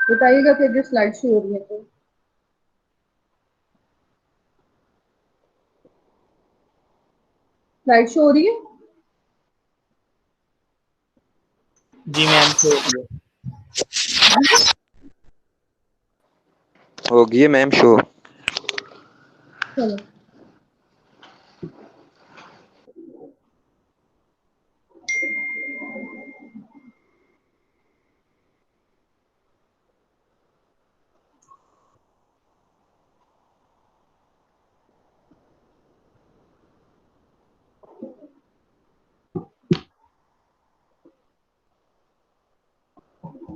बताइएगा फिर जो स्लाइड शो हो रही है तो। स्लाइड शो हो रही है? जी मैम होगी है मैम शो। चलो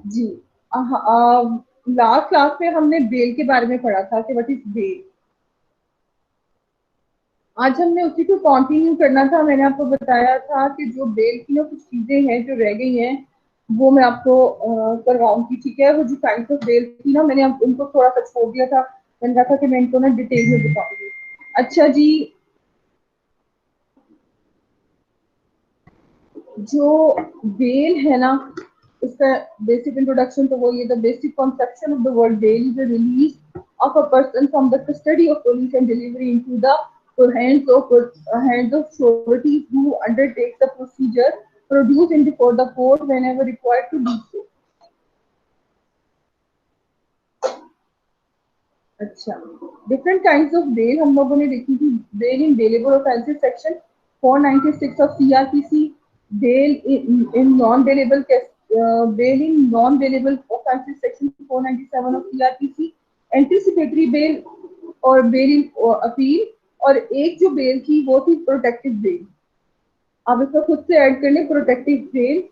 जी। लास्ट क्लास में हमने बेल के बारे में पढ़ा था कि व्हाट इज बेल। आज हमने उसी को कंटिन्यू करना था। मैंने आपको बताया था कि जो बेल की ना कुछ चीजें हैं जो रह गई हैं वो मैं आपको करवाऊंगी, ठीक है। वो जो टाइप्स ऑफ बेल थी ना, मैंने उनको थोड़ा सा छोड़ दिया था। मैंने कहा था कि मैं इनको ना डिटेल में बताऊंगी। अच्छा जी, जो बेल है ना, उसका बेसिक इंट्रोडक्शन तो वो ये, the basic conception of the word bail is the release of a person from the custody of police and delivery into the hands of surety who undertakes the procedure produced in before the court whenever required to do so. अच्छा, different kinds of bail हम लोगों ने देखी थी। Bail in bailable offences section 496 of CrPC, bail in non bailable bail in non bailable offences section 497 of CrPC, anticipatory bail और bail in appeal, और एक जो बेल थी वो थी प्रोटेक्टिव बेल। आप इसको खुद से ऐड कर लें, प्रोटेक्टिव बेल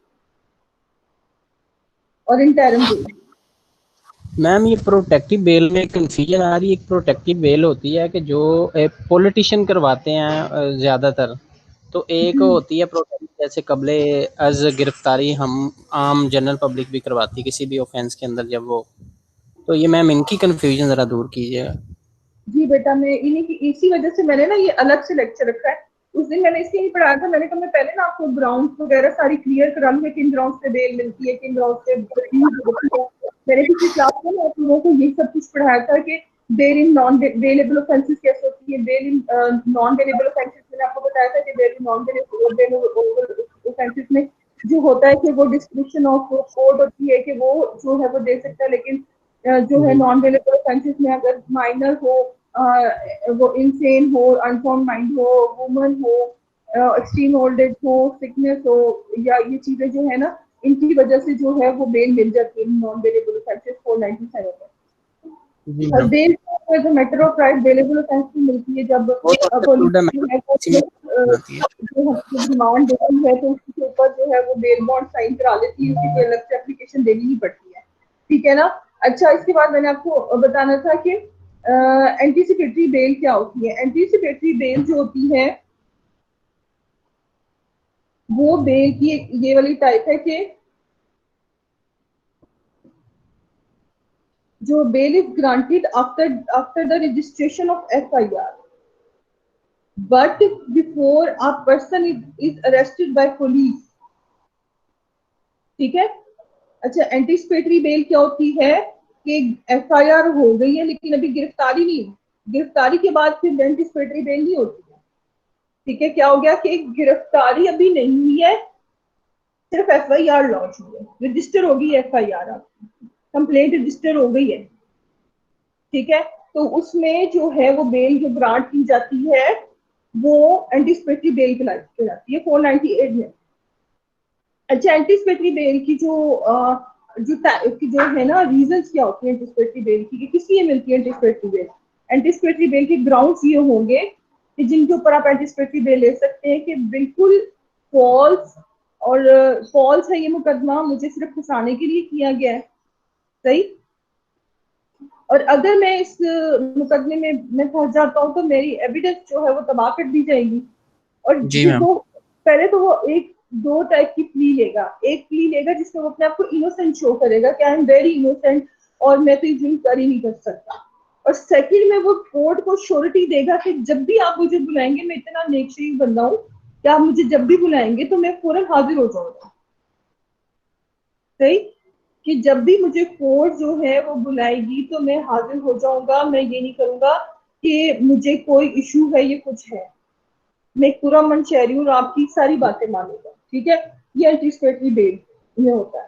और इंटरम बेल। मैम ये प्रोटेक्टिव बेल में कंफ्यूजन आ रही है। एक प्रोटेक्टिव बेल होती है कि जो पॉलिटिशियन करवाते हैं ज़्यादातर, तो एक होती है प्रोटेक्टिव जैसे कबले अज गिरफ्तारी हम आम जनरल पब्लिक भी करवाती है किसी भी ऑफेंस के अंदर जब वो, तो ये मैम इनकी कंफ्यूजन ज़रा दूर कीजिएगा। जी बेटा, मैं इन्हीं की इसी वजह से मैंने ना ये अलग से लेक्चर रखा है। उस दिन मैंने इसलिए नहीं पढ़ाया था, मैंने कहा मैं पहले ना आपको ग्राउंड्स वगैरह सारी क्लियर करा लूँ, किन ग्राउंड से बेल मिलती है, किन ग्राउंड से रिफ्यूज होती है। मैंने पिछली क्लास में ना आप लोगों को ये सब कुछ पढ़ाया था कि bail in non bailable offences कैसे होती है। Bail in non bailable offences मैंने आपको बताया था कि bail in non bailable offences में जो होता है कि वो डिस्क्रिप्शन ऑफ कोड होती है कि वो जो है वो दे सकता है, लेकिन जो है नॉन बेलेबल ऑफेंसेस में अगर माइनर हो, वो इंसेन हो, अनफॉर्म माइंड हो, वुमन हो, एक्सट्रीम ओल्ड एज हो, सिकनेस हो, या ये चीजें जो है ना, इनकी वजह से जो है वो बेल मिल जाती है नॉन बेलेबल ऑफेंसेस 497 में। और bail as a matter of right bailable offence की मिलती है जब पुलिस जो है जो डिमांड देती है तो उसके ऊपर जो है वो बेल बॉन्ड साइन करा लेती है, उसकी कोई अलग से एप्लीकेशन देनी नहीं पड़ती है, ठीक है ना। अच्छा, इसके बाद मैंने आपको बताना था कि एंटीसिपेटरी बेल क्या होती है। एंटीसिपेटरी बेल जो होती है वो बेल की ये वाली टाइप है कि जो bail is granted after the registration of FIR but before a person is arrested by police, ठीक है। अच्छा, एंटीसिपेटरी बेल क्या होती है कि एफआईआर हो गई है लेकिन अभी गिरफ्तारी नहीं हुई, गिरफ्तारी के बाद फिर एंटीसिपेटरी बेल नहीं होती है, ठीक है। क्या हो गया कि गिरफ्तारी अभी नहीं हुई है, सिर्फ एफआईआर लॉन्च हुई है, रजिस्टर हो गई एफआईआर, आपकी कंप्लेंट रजिस्टर हो गई है, ठीक है। तो उसमें जो है वो बेल जो ग्रांट की जाती है वो एंटीसिपेटरी बेल कहलाती है 498 में। अच्छा, एंटीसिपेटरी बेल की जो है ना रीजंस क्या होती है एंटीसिपेटरी बेल की, किस लिए मिलती है एंटीसिपेटरी बेल। एंटीसिपेटरी बेल के ग्राउंड्स ये होंगे कि जिनके ऊपर आप एंटीसिपेटरी बेल ले सकते हैं कि बिल्कुल फॉल्स, और फॉल्स है ये मुकदमा, मुझे सिर्फ फंसाने के लिए किया गया है, सही। और अगर मैं इस मुकदमे में मैं फंस जाता हूँ तो मेरी एविडेंस जो है वो तबाह कर दी जाएगी। और जी जो मैम। दो पहले तो वो एक दो टाइप की प्ली लेगा, एक प्ली लेगा जिसमें वो अपने आप को इनोसेंट शो करेगा कि आई एम वेरी इनोसेंट और मैं तो ये जुर्म कर ही नहीं कर सकता। और सेकंड में वो कोर्ट को श्योरिटी देगा कि जब भी आप मुझे बुलाएंगे मैं इतना नेकशरीफ बंदा हूँ कि आप मुझे जब भी बुलाएंगे तो मैं फौरन हाजिर हो जाऊंगा। सही, कि जब भी मुझे कोर्ट जो है वो बुलाएगी तो मैं हाजिर हो जाऊंगा। मैं ये नहीं करूंगा कि मुझे कोई इशू है, ये कुछ है, मैं एक पूरा मन शहरी हूँ और आपकी सारी बातें मानूंगा। ठीक है, ये एंटीसिपेटरी बेल में होता है।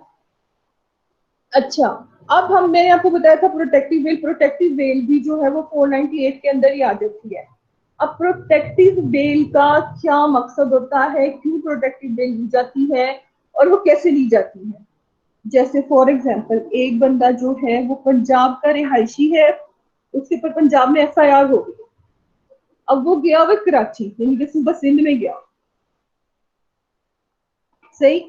अच्छा, अब मैंने आपको बताया था प्रोटेक्टिव बेल। प्रोटेक्टिव बेल भी जो है वो 498 के अंदर ही आ जाती है। अब प्रोटेक्टिव बेल का क्या मकसद होता है, क्यों प्रोटेक्टिव बेल ली जाती है और वो कैसे ली जाती है। जैसे फॉर एग्जाम्पल, एक बंदा जो है वो पंजाब का रिहायशी है, उसके ऊपर पंजाब में FIR हो गई। अब वो गया हुआ कराची, यानी कि सुबह सिंध में गया। सही,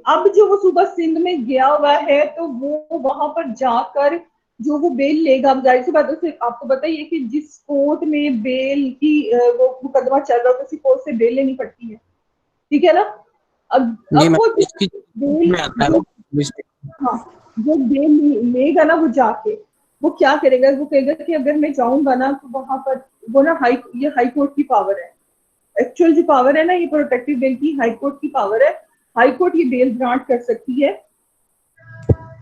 अब जो वो सुबह सिंध में गया हुआ है तो वो वहां पर जाकर जो वो बेल लेगा, अब जाहिर सी बात है, आपको बताइए कि जिस कोर्ट में बेल की वो मुकदमा चल रहा है तो उसी कोर्ट से बेल लेनी पड़ती है। ठीक है ना। जी अब वो मैम, इसकी बेल में आता है जो, ना। हाँ, जो बेल लेगा ना, वो जाके वो क्या करेगा, वो कहेगा कि अगर मैं जाऊंगा ना तो वहां पर वो ना ये हाई कोर्ट की पावर है। एक्चुअल जो पावर है ना, ये प्रोटेक्टिव बेल की हाई कोर्ट की पावर है। हाई कोर्ट ये बेल ग्रांट कर सकती है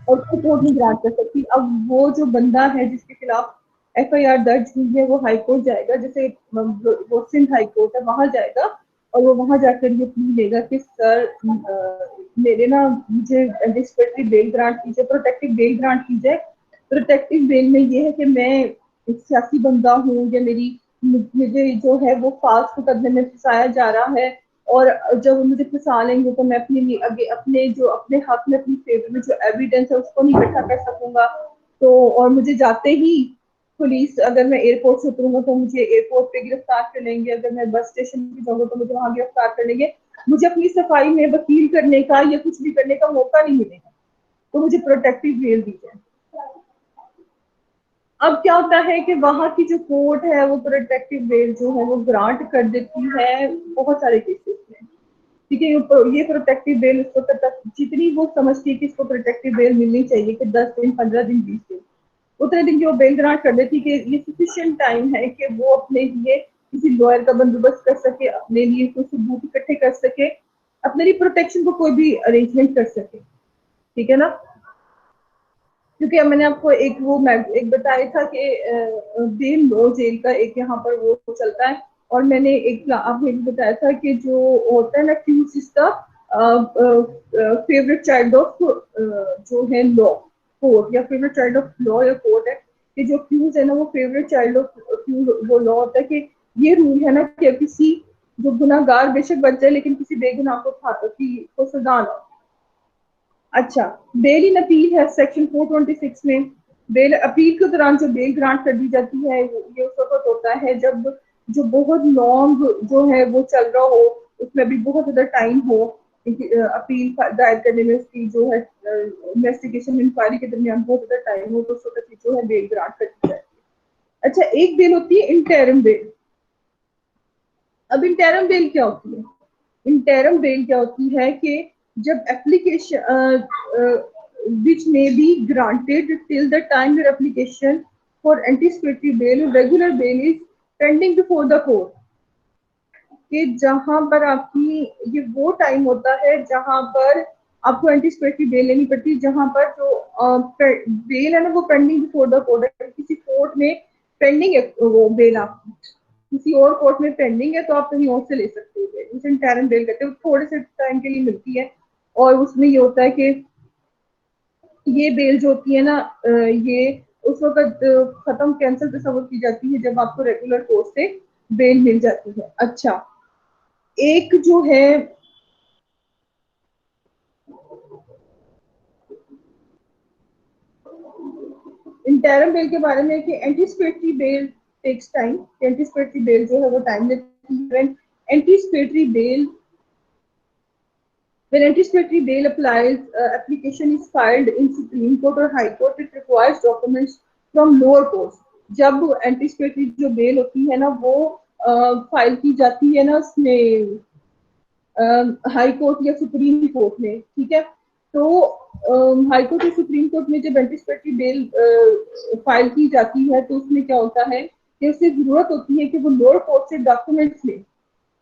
और कोर्ट नहीं ग्रांट कर सकती। अब वो जो बंदा है जिसके खिलाफ FIR दर्ज हुई है वो हाई कोर्ट जाएगा, जैसे वो सिंध हाई कोर्ट है, वहां जाएगा और वो वहां जाकर ये प्ली लेगा कि सर मेरे ना मुझे एंटीसिपेटरी बेल ग्रांट कीजिए, प्रोटेक्टिव बेल ग्रांट कीजिए। प्रोटेक्टिव बेल में ये है कि मैं एक सियासी बंदा हूँ, या मुझे जो है वो फास्ट मुकदमे में फंसाया जा रहा है, और जब मुझे फंसा लेंगे तो मैं अपने हक में, अपनी फेवर में जो एविडेंस है उसको नहीं इकट्ठा कर सकूंगा। तो और मुझे जाते ही पुलिस, अगर मैं एयरपोर्ट से उतरूंगा तो मुझे एयरपोर्ट पे गिरफ्तार कर लेंगे, अगर मैं बस स्टेशन पे जाऊंगा तो मुझे वहां गिरफ्तार कर लेंगे। मुझे अपनी सफाई में वकील करने का या कुछ भी करने का मौका नहीं मिलेगा, तो मुझे प्रोटेक्टिव बेल दी जाए। अब क्या होता है कि वहां की जो कोर्ट है वो प्रोटेक्टिव बेल जो है वो ग्रांट कर देती है बहुत सारे केसेस में। ठीक है, ये प्रोटेक्टिव बेल उसको तक जितनी वो समझती है कि इसको प्रोटेक्टिव बेल मिलनी चाहिए, कि 10 दिन, 15 दिन, 20 दिन, उतने दिन की वो बेल ग्रांट कर देती है कि ये सफिशिएंट टाइम है कि वो अपने लिए किसी लॉयर का बंदोबस्त कर सके, अपने लिए कुछ सबूत इकट्ठे कर सके, अपने लिए प्रोटेक्शन को कोई भी अरेंजमेंट कर सके। ठीक है ना। क्योंकि अब मैंने आपको एक बताया था कि बेल लो जेल का एक यहाँ पर वो चलता है, और मैंने आपको एक बताया था कि जो होता है ना, क्यूज इसका फेवरेट चाइल्ड ऑफ जो है लॉ कोर्ट, या फेवरेट चाइल्ड ऑफ लॉ या कोर्ट है, कि जो क्यूज है ना वो फेवरेट चाइल्ड ऑफ वो लॉ होता है। कि ये रूल है ना कि किसी जो गुनाहगार बेशक बच जाए लेकिन किसी बेगुनाह को सजा ना। अच्छा, बेल इन अपील है सेक्शन 426 में। बेल अपील के दौरान जो बेल ग्रांट कर दी जाती है ये उस वक्त होता है जब जो बहुत लॉन्ग जो है वो चल रहा हो, उसमें भी बहुत ज्यादा टाइम हो अपील दायर करने में, उसकी जो है इन्वेस्टिगेशन इंक्वायरी के दरमियान बहुत ज्यादा टाइम हो, तो उस वक्त जो है बेल ग्रांट कर दी जाती है। अच्छा, एक बेल होती है इंटरिम बेल। अब इंटरिम बेल क्या होती है? इंटरिम बेल क्या होती है कि जब application which may be granted till the time your application for anticipatory bail or regular bail is pending before the court, कि जहां पर आपकी ये वो टाइम होता है जहां पर आपको एंटीसिपेटरी बेल लेनी पड़ती है, जहां पर जो बेल है ना वो पेंडिंग बिफोर द कोर्ट है, किसी कोर्ट में पेंडिंग है वो बेल, आपकी किसी और कोर्ट में पेंडिंग है तो आप कहीं और से ले सकते हो बेल, उसे इंटरिम बेल कहते हैं। थोड़े से टाइम के लिए मिलती है, और उसमें ये होता है कि ये बेल जो होती है ना ये उस वक्त खत्म कैंसिल तस्वर की जाती है जब आपको रेगुलर कोर्ट से बेल मिल जाती है। अच्छा, एक जो है इंटरिम बेल के बारे में कि anticipatory bail takes time. Anticipatory bail जो है वो टाइम लेती है। Anticipatory bail when anticipatory bail applies, application is filed in Supreme Court or High Court, it requires documents from lower courts। जब एंटीसिपेटरी जो बेल होती है ना वो फाइल की जाती है ना उसमें हाई कोर्ट या सुप्रीम कोर्ट में, ठीक है, तो हाई कोर्ट या सुप्रीम कोर्ट में जब एंटीसिपेटरी बेल फाइल की जाती है तो उसमें क्या होता है कि उसे जरूरत होती है कि वो लोअर कोर्ट से डॉक्यूमेंट्स ले।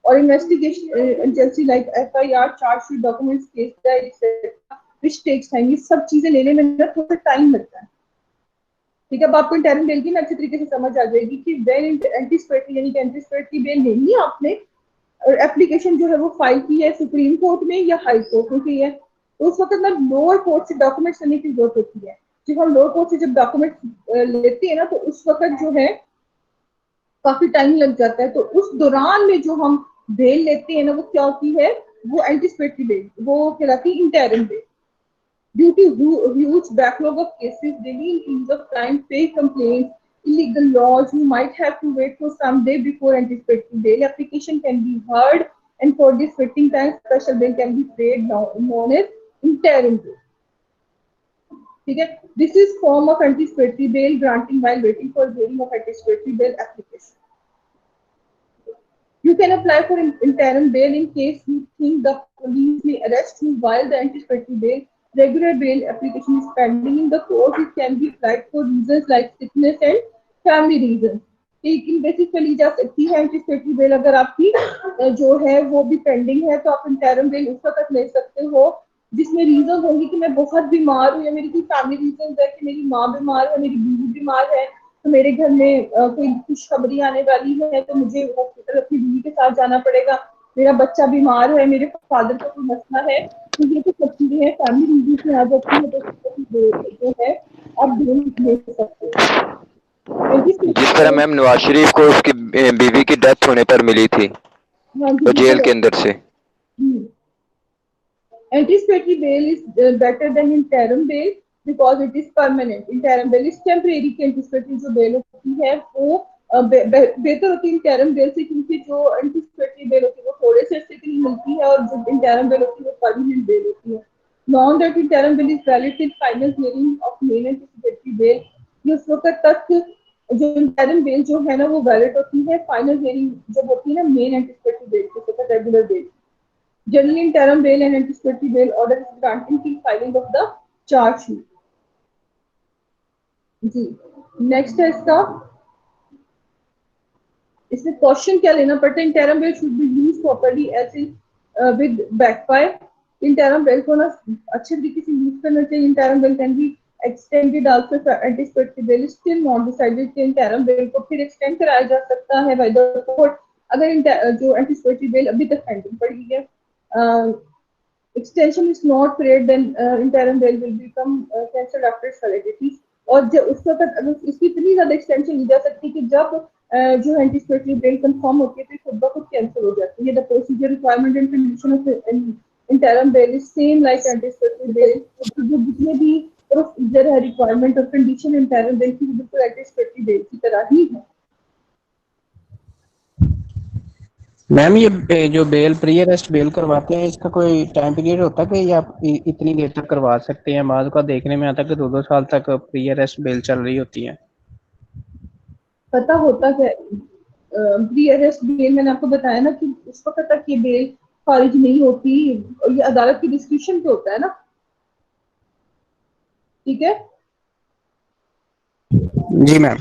और investigation agency like FIR, charge sheet, documents, case diary etcetera which takes time. ये सब चीजें लेने में ना थोड़ा टाइम लगता है। ठीक है, अब आपको इंटरिम बेल की ना अच्छी तरीके से समझ आ जाएगी कि व्हेन एंटीसिपेटरी यानी कि एंटीसिपेटरी बेल लेनी है आपने और एप्लीकेशन जो है वो फाइल की है सुप्रीम कोर्ट में या हाई कोर्ट में की है, तो उस वक्त ना लोअर कोर्ट से डॉक्यूमेंट्स लेने की जरूरत होती है। जब हम लोअर कोर्ट से जब डॉक्यूमेंट्स लेते हैं ना तो उस वक्त जो है काफी टाइम लग जाता है। तो उस दौरान में जो हम बेल लेते हैं ना वो क्या होती है, वो एंटीसिपेटरी बेल, वो कहलाती है interim bell. Due to huge backlog of cases, daily increase of crime, fake complaints, illegal laws, you might have to wait for some day before anticipating bail application can be heard, and for this waiting time, special bail can be paid, known as interim bail. ठीक है, this is form of anticipatory bail granting while waiting for hearing of anticipatory bail application. You can apply for interim bail in case you think the police may arrest you while the anticipatory bail. Regular bail application is pending in the court. It can be applied for reasons like sickness and family reasons. लेकिन basically जा सकती है anticipatory bell अगर आपकी जो है वो भी पेंडिंग है, तो आप इंटरिम बेल उस वक्त ले सकते हो जिसमें रीजन होंगे कि मैं बहुत बीमार हूँ या मेरी कोई फैमिली रीजन है कि मेरी माँ बीमार है, मेरी बीवी बीमार है, तो मेरे घर में कोई खुशखबरी आने वाली है तो मुझे हॉस्पिटल अपनी बीवी के साथ जाना पड़ेगा, मेरा बच्चा बीमार है, मेरे फादर का कोई मसला है, तो ये तो सब चीजें हैं फैमिली रीजन में आ जाती है, तो जो है आप दोनों ले सकते हो। जिस तरह मैम नवाज शरीफ को उसकी बीवी की डेथ होने पर मिली थी तो जेल के अंदर से। Anticipatory bail is better than interim bail because it is permanent. Interim bail is temporary की anticipatory जो bail होती है वो बेहतर होती है interim bail से, क्योंकि जो anticipatory bail होती है वो थोड़े से अर्से के लिए मिलती है और जो interim bail होती है वो permanent bail होती है। Long that interim bail is valid till final hearing of main anticipatory bail। ये उस वक्त तक जो interim bail जो है ना वो valid होती है, final hearing जब होती है ना main anticipatory bail के साथ regular bail। Generally, interim bail and anticipatory bail order is granted till filing of the charge sheet. जी, नेक्स्ट है इसमें क्वेश्चन क्या लेना पड़ता है, interim bail should be used properly as in with backfire. Interim bail को ना अच्छे तरीके से यूज करना चाहिए। Interim bail can be extended also for anticipatory bail still not decided कि इंटरिम बेल को फिर एक्सटेंड कराया जा सकता है बाय द कोर्ट अगर जो एंटीसिपेटरी बेल अभी तक पेंडिंग पड़ी है। Extension is not paid, then interim bail will become cancelled after its validity। और जब उस वक्त अगर इसकी इतनी ज्यादा एक्सटेंशन ली जा सकती है कि जब जो एंटीसिपेटरी बेल कंफर्म होती है तो खुद ब खुद कैंसिल हो जाती है। The procedure requirement and condition of interim bell is same like anticipatory bail. जो जितने भी प्रोसीजर है, रिक्वायरमेंट और कंडीशन इंटरिम बेल की बिल्कुल एंटीसिपेटरी बेल की तरह ही है। मैम ये जो बेल प्री अरेस्ट बेल करवाते हैं इसका कोई टाइम पीरियड होता है कि या आप इतनी देर तक करवा सकते हैं? बाद का देखने में आता है कि 2-2 साल तक प्री अरेस्ट बेल चल रही होती है। पता होता क्या प्री अरेस्ट बेल, मैंने आपको बताया ना कि उस वक्त तक ये बेल खारिज नहीं होती, ये अदालत की डिस्क्रिप्शन पे होता है ना। ठीक है जी मैम।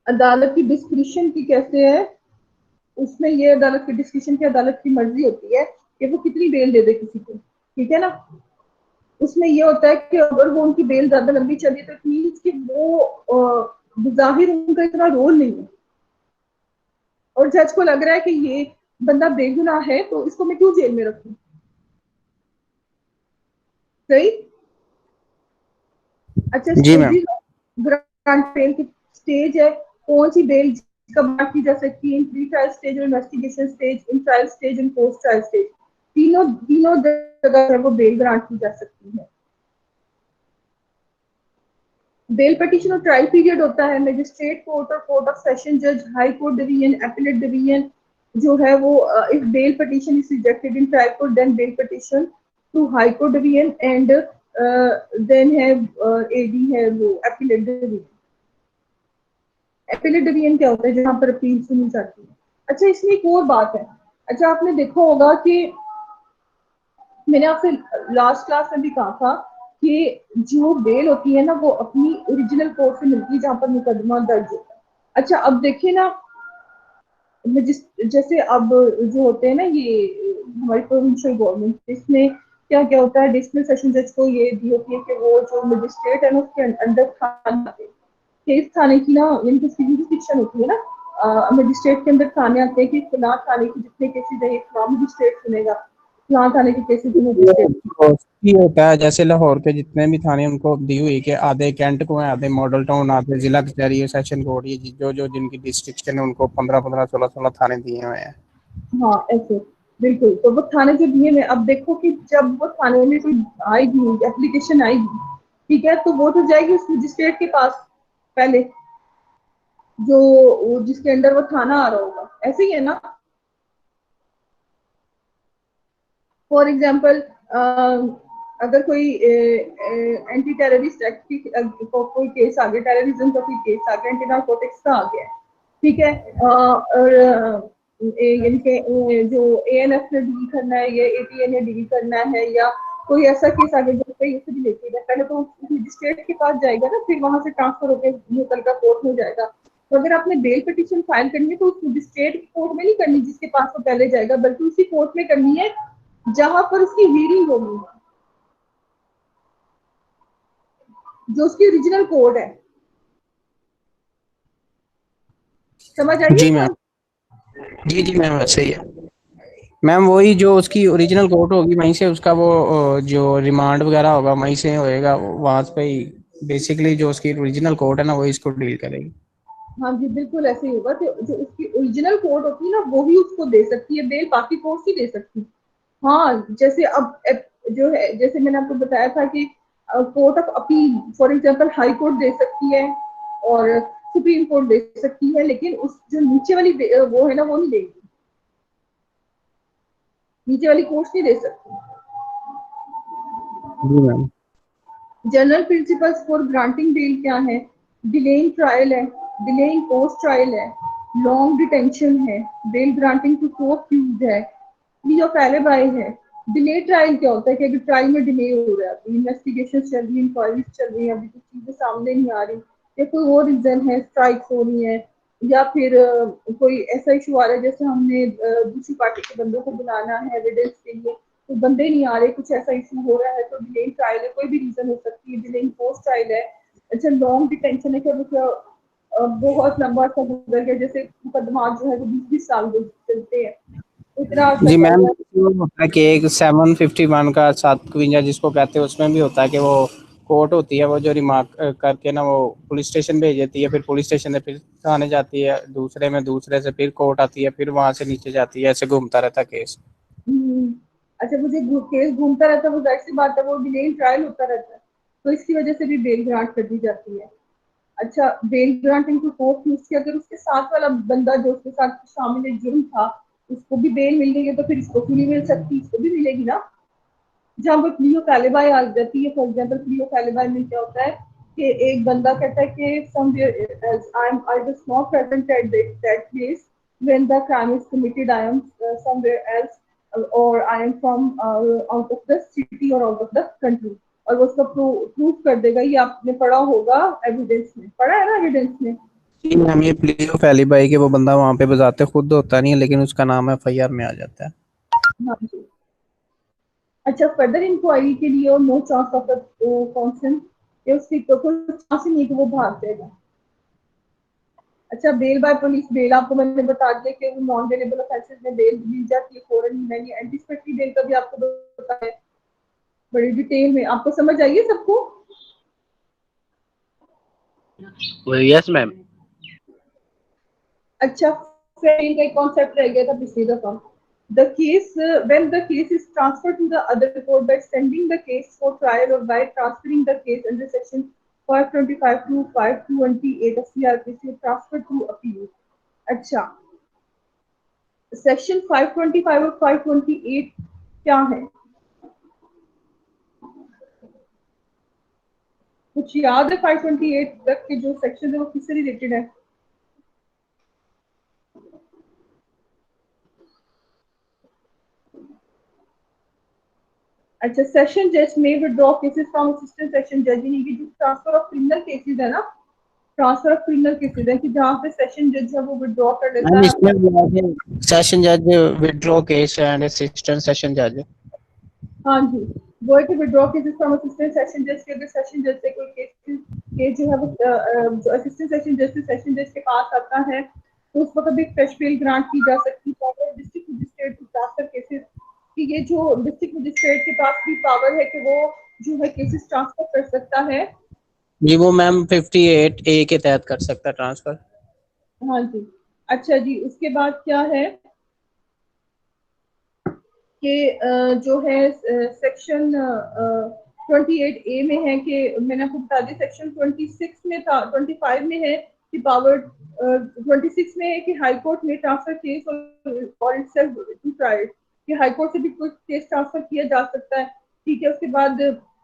अदालत की डिस्क्रिप्शन की कैसे है, उसमें ये अदालत की डिस्क्रिप्शन की अदालत की मर्जी होती है कि वो कितनी बेल दे दे किसी को। ठीक है ना, उसमें ये होता है कि अगर वो उनकी बेल ज्यादा लंबी चली तो इट मींस कि वो जाहिर उनका इतना रोल नहीं है और जज को लग रहा है कि ये बंदा बेगुनाह है तो इसको मैं क्यों जेल में रखूं। सही। अच्छा, जी मैम। ग्रांट बेल की स्टेज है, कौन सी बेल कब की जा सकती है? इन प्री ट्रायल स्टेज और investigation stage, in trial stage and post trial stage, तीनों जगह है वो बेल ग्रांट की जा सकती है। बेल पिटीशन और ट्रायल पीरियड होता है मजिस्ट्रेट कोर्ट और कोर्ट ऑफ सेशन जज, high court division, appellate division जो है वो if bail petition is rejected in trial court then bail petition to high court division and then है AD है वो एपीलेट डिवीजन। एपीलेट डिवीजन क्या होता है? जहां पर अपील सुनी जाती है। अच्छा, इसमें एक और बात है। अच्छा, आपने देखा होगा कि मैंने आपसे लास्ट क्लास में भी कहा था कि जो बेल होती है ना वो अपनी ओरिजिनल कोर्ट से मिलती है जहां पर मुकदमा दर्ज होता है। अच्छा, अब देखिए ना, जैसे अब जो होते हैं ना ये हमारी प्रोविंशियल गवर्नमेंट, इसमें क्या क्या होता है, डिस्ट्रिक्ट सेशन जज को ये दी होती है कि वो जो मजिस्ट्रेट है ना उसके अंडर थाना केस थाने की ना इनकी जुरिस्डिक्शन होती है ना, मजिस्ट्रेट के अंदर थाने आते हैं कि फलां थाने की जितने केसेस है फलां मजिस्ट्रेट सुनेगा, फलां थाने के केसेस मजिस्ट्रेट। ये होता है जैसे लाहौर के जितने भी थाने उनको दी हुई कि आधे कैंट को है, आधे मॉडल टाउन, आधे जिला कचहरी है, सेशन कोर्ट, ये जो जो जिनकी डिस्ट्रिक्शन है उनको 15-15, 16-16 थाने दिए हुए हैं। हाँ ऐसे बिल्कुल, तो वो थाने जो दिए में अब देखो कि जब वो थाने में कोई आएगी एप्लीकेशन आएगी, ठीक है, तो वो तो जाएगी उस मजिस्ट्रेट के पास पहले, जो जिसके अंडर वो थाना आ रहा होगा, ऐसे ही है ना। फॉर एग्जाम्पल अगर कोई एंटी टेररिस्ट एक्ट की कोई केस आ गया, टेररिज्म का कोई केस आ गया, एंटी नारकोटिक्स का आ गया, ठीक है, और इनके जो एएनएफ ने डील करना है या एटीए ने डील करना है, या कोई ऐसा केस आ गया जो इससे रिलेटेड है, पहले तो मजिस्ट्रेट के पास जाएगा ना, फिर वहां से ट्रांसफर होकर निकल कर कोर्ट में जाएगा। तो अगर आपने बेल पिटीशन फाइल करनी है तो उस मजिस्ट्रेट कोर्ट में नहीं करनी जिसके पास वो पहले जाएगा, बल्कि उसी कोर्ट में करनी है जहां पर उसकी हीयरिंग होगी, जो उसकी ओरिजिनल कोड है। समझ आई जी है मैम, बात? जी मैम, वैसे ही है मैम, वही जो उसकी ओरिजिनल कोर्ट होगी वहीं से उसका वो जो रिमांड वगैरह होगा वहीं से होएगा, वहां पे ही बेसिकली जो उसकी ओरिजिनल कोर्ट है ना वही इसको डील करेगी। हाँ जी बिल्कुल ऐसे ही होगा, तो जो उसकी ओरिजिनल कोड होती है ना वो ही उसको दे सकती है बेल, बाकी कोर्ट ही दे सकती है। हाँ जैसे अब जो है, जैसे मैंने आपको बताया था कि court of appeal for example high court दे सकती है और सुप्रीम कोर्ट दे सकती है, लेकिन उस जो नीचे वाली वो है ना वो नहीं देगी, नीचे वाली कोर्ट नहीं दे सकती। जी ma'am. General principles for granting bail क्या है? डिलेइंग ट्रायल है, डिलेइंग पोस्ट ट्रायल है, लॉन्ग डिटेंशन है, बेल ग्रांटिंग टू को अक्यूज्ड है, प्ली ऑफ एलिबाई है। डिले ट्रायल क्या होता है कि अगर ट्रायल में डिले हो रहा है, इन्वेस्टिगेशन चल रही है, इंक्वायरीज चल रही है, अभी कुछ चीजें सामने नहीं आ रही, या कोई और रीजन है, स्ट्राइक्स हो रही है, या फिर कोई ऐसा इशू आ रहा है जैसे हमने दूसरी पार्टी के बंदों को बुलाना है एविडेंस के लिए, तो बंदे नहीं आ रहे, कुछ ऐसा इशू हो रहा है, तो डिले ट्रायल है, कोई भी रीजन हो सकती है, डिले पोस्ट ट्रायल है। अच्छा लॉन्ग डिटेंशन है कि बहुत लंबा अर्सा गुजर गया, जैसे मुकदमा जो है वो 20-20 साल चलते हैं, इतना अर्सा जी चल मैम, रहा है। होता है कि एक 751 का 752 जिसको कहते हैं उसमें भी होता है कि वो कोर्ट होती है, वो जो रिमार्क करके ना वो पुलिस स्टेशन भेज देती है, फिर पुलिस स्टेशन से फिर थाने जाती है, दूसरे में दूसरे से फिर कोर्ट आती है, फिर वहां से नीचे जाती है, ऐसे घूमता रहता केस। हम्म, अच्छा मुझे केस घूमता रहता है, वो जाहिर सी बात है वो डिले ट्रायल होता रहता है, तो इसकी वजह से भी बेल ग्रांट कर दी जाती है। अच्छा bail granting to court means कि अगर उसके साथ वाला बंदा जो उसके साथ शामिल एक जुर्म था उसको भी बेल मिल गई है, तो फिर इसको क्यों नहीं मिल सकती, इसको भी मिलेगी ना। जहाँ पर प्ली ऑफ एलिबाई आ जाती है, for example plea of alibi में क्या होता है कि एक बंदा कहता है कि somewhere I was not present at that place when the crime is committed, I am somewhere else और I am from out of the city और आउट ऑफ द कंट्री, और वो उसका प्रूफ कर देगा। ये आपने पढ़ा होगा एविडेंस में, पढ़ा है ना एविडेंस में। जी मैम, ये प्ली ऑफ एलिबाई के वो बंदा वहां पे बजाते खुद होता नहीं है, लेकिन उसका नाम एफआईआर में आ जाता है। हाँ जी। अच्छा फर्दर इंक्वायरी के लिए और नो चांस ऑफ कॉन्सेंट, ये उसकी कोई चांस ही नहीं कि वो भाग जाएगा। अच्छा बेल बाय पुलिस बेल आपको मैंने बता दिया कि वो नॉन वेलेबल ऑफेंसेस में बेल दी जाती है फौरन, मैंने एंटीसिपेटरी बेल का भी आपको बताया बड़ी डिटेल में, आपको समझ आई है सबको? Yes ma'am. अच्छा फिर का कॉन्सेप्ट रह गया था पिछली दफा, the case when the case is transferred to the other court by sending the case for trial or by transferring the case under section 525 to 528 of CRPC transfer to appeal। अच्छा section 525 और 528 क्या है, कुछ याद है? 528 तक के जो सेक्शन है वो किससे रिलेटेड है? अच्छा सेशन जज में withdraw cases from assistant session जज, यानी कि जो ट्रांसफर ऑफ क्रिमिनल केसेस है ना, ट्रांसफर ऑफ क्रिमिनल केसेस है कि जहाँ पे सेशन जज है वो विड्रॉ कर लेता मैम है। इसमें सेशन जज withdraw case and assistant session जज। हाँ जी, वो है कि withdraw cases from assistant session जज के, अगर सेशन जज से कोई केस जो है वो जो असिस्टेंट सेशन जज से सेशन जज के पास आता है तो उस वक्त भी फ्रेश बेल ग्रांट की जा सकती है। डिस्ट्रिक्ट मजिस्ट्रेट को ट्रांसफर केसेस कि ये जो डिस्ट्रिक्ट मजिस्ट्रेट के पास भी पावर है कि वो जो है केसेस ट्रांसफर कर सकता है। जी वो मैम 58A के तहत कर सकता है ट्रांसफर। हाँ जी। अच्छा जी, उसके बाद क्या है कि जो है सेक्शन 28A में है कि मैंने आपको बता दी, सेक्शन 26 में था, 25 में है कि पावर 26 में है कि हाई कोर्ट में ट्रांसफर केस और इटसेल्फ टू ट्रायल कि हाई कोर्ट से भी कोई केस ट्रांसफर किया जा सकता है। ठीक है, उसके बाद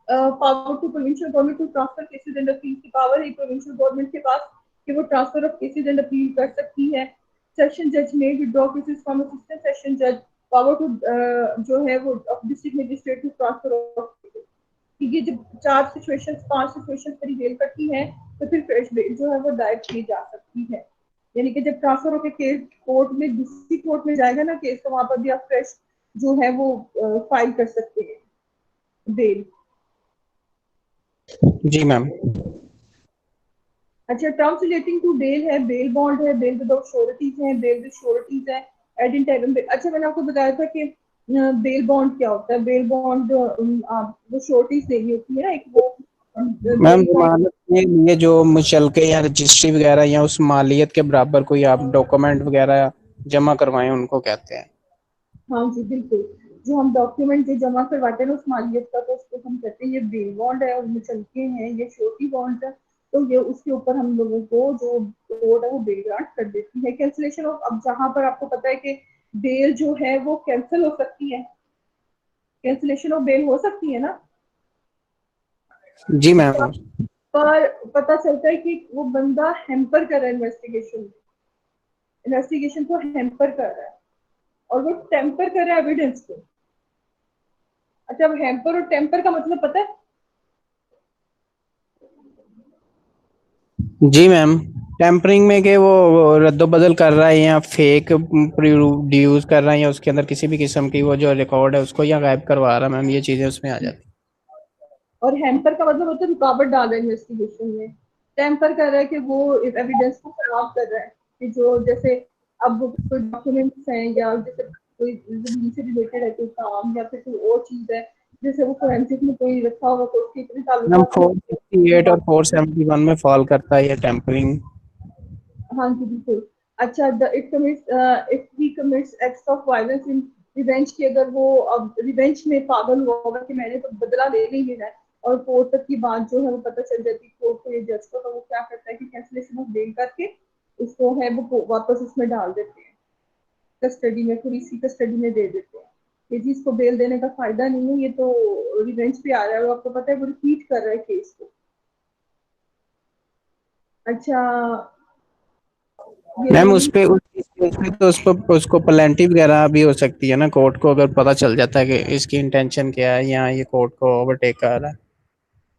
power to provincial government to transfer cases and appeal की पावर है प्रोविंशियल गवर्नमेंट के पास कि वो transfer of cases and appeal कर सकती है। सेशन जज में withdraw cases from assistant session जज, पावर टू जो है वो district magistrate to transfer of cases. ये जब 4 सिचुएशंस 5 सिचुएशंस रिवेल करती है तो फिर फ्रेश बेल जो है वो दायर की जा सकती है। यानी कि जब ट्रांसफर होकर केस कोर्ट में दूसरी कोर्ट में जाएगा ना केस, तो वहां पर भी आप फ्रेश जो है वो फाइल कर सकते हैं बेल। जी मैम। अच्छा, टर्म्स रिलेटिंग टू बेल है, बेल बॉन्ड है, बेल विदाउट श्योरिटीज है, बेल विद श्योरिटीज है, एड इंटरम बेल। अच्छा, मैंने आपको बताया था कि बेल बॉन्ड क्या होता है। बेल बॉन्ड आप वो श्योरिटीज देनी होती है ना, एक वो मैम बेल बॉन्ड। जमानत के लिए जो मुचलके या रजिस्ट्री वगैरह या उस मालियत के बराबर कोई आप डॉक्यूमेंट वगैरह जमा करवाएं उनको कहते हैं। हाँ जी बिल्कुल, जो हम डॉक्यूमेंट जो जमा करवाते हैं ना उस मालियत का, तो उसको हम कहते हैं ये बेल बॉन्ड है, और मुचलके हैं ये श्योरिटी बॉन्ड है। तो ये उसके ऊपर हम लोगों को जो कोर्ट है वो बेल ग्रांट कर देती है। कैंसिलेशन ऑफ, अब जहां पर आपको पता है कि बेल जो है वो कैंसिल हो सकती है, कैंसिलेशन ऑफ बेल हो सकती है ना, जी मैम। पर पता चलता है कि वो बंदा हैम्पर कर रहा है इन्वेस्टिगेशन, इन्वेस्टिगेशन को हैम्पर कर रहा है और वो टेम्पर कर रहा है एविडेंस को। अच्छा, अब हैम्पर और टेम्पर का मतलब पता है? जी मैम, टेम्परिंग में के वो रद्दोबदल कर रहा है या फेक प्रोड्यूस कर रहा है या उसके अंदर किसी भी किस्म की वो जो रिकॉर्ड है उसको या गायब करवा रहा है, मैम ये चीजें उसमें आ जाती और हैम्पर का मतलब होता है रुकावट डाल रहा है इन्वेस्टिगेशन में। टेम्पर कर रहा है कि वो एविडेंस को खराब कर रहा है, कि जो जैसे अब कोई डॉक्यूमेंट्स हैं या जैसे कोई जमीन से रिलेटेड है कोई काम या फिर कोई और चीज है, जैसे वो फोरेंसिक में कोई रखा हुआ तो उसके इतने है। मैम ताल्लुकात 468 और 471 में फॉल करता है ये टेम्परिंग। हाँ जी बिल्कुल। अच्छा, it commits if he commits acts of violence in revenge की, अगर वो अब रिवेंज में पागल हुआ होगा कि मैंने तो बदला ले लेना है और कोर्ट तक की बात जो है वो पता चल जाती है कोर्ट को, ये जज को, तो वो क्या करता है कि कैंसिलेशन ऑफ बेल करके उसको है वो वापस उसमें डाल देते हैं कस्टडी में, थोड़ी सी कस्टडी में दे देते हैं कि जी इसको बेल देने का फायदा नहीं है, ये तो रिवेंज पे आ रहा है और आपको पता है वो रिपीट कर रहा है केस को। अच्छा, ये मैम दोनों उस पे उसमें तो उसको पेनल्टी वगैरह भी हो सकती है ना, कोर्ट को अगर पता चल जाता है कि इसकी इंटेंशन क्या है या ये कोर्ट को ओवरटेक कर रहा है।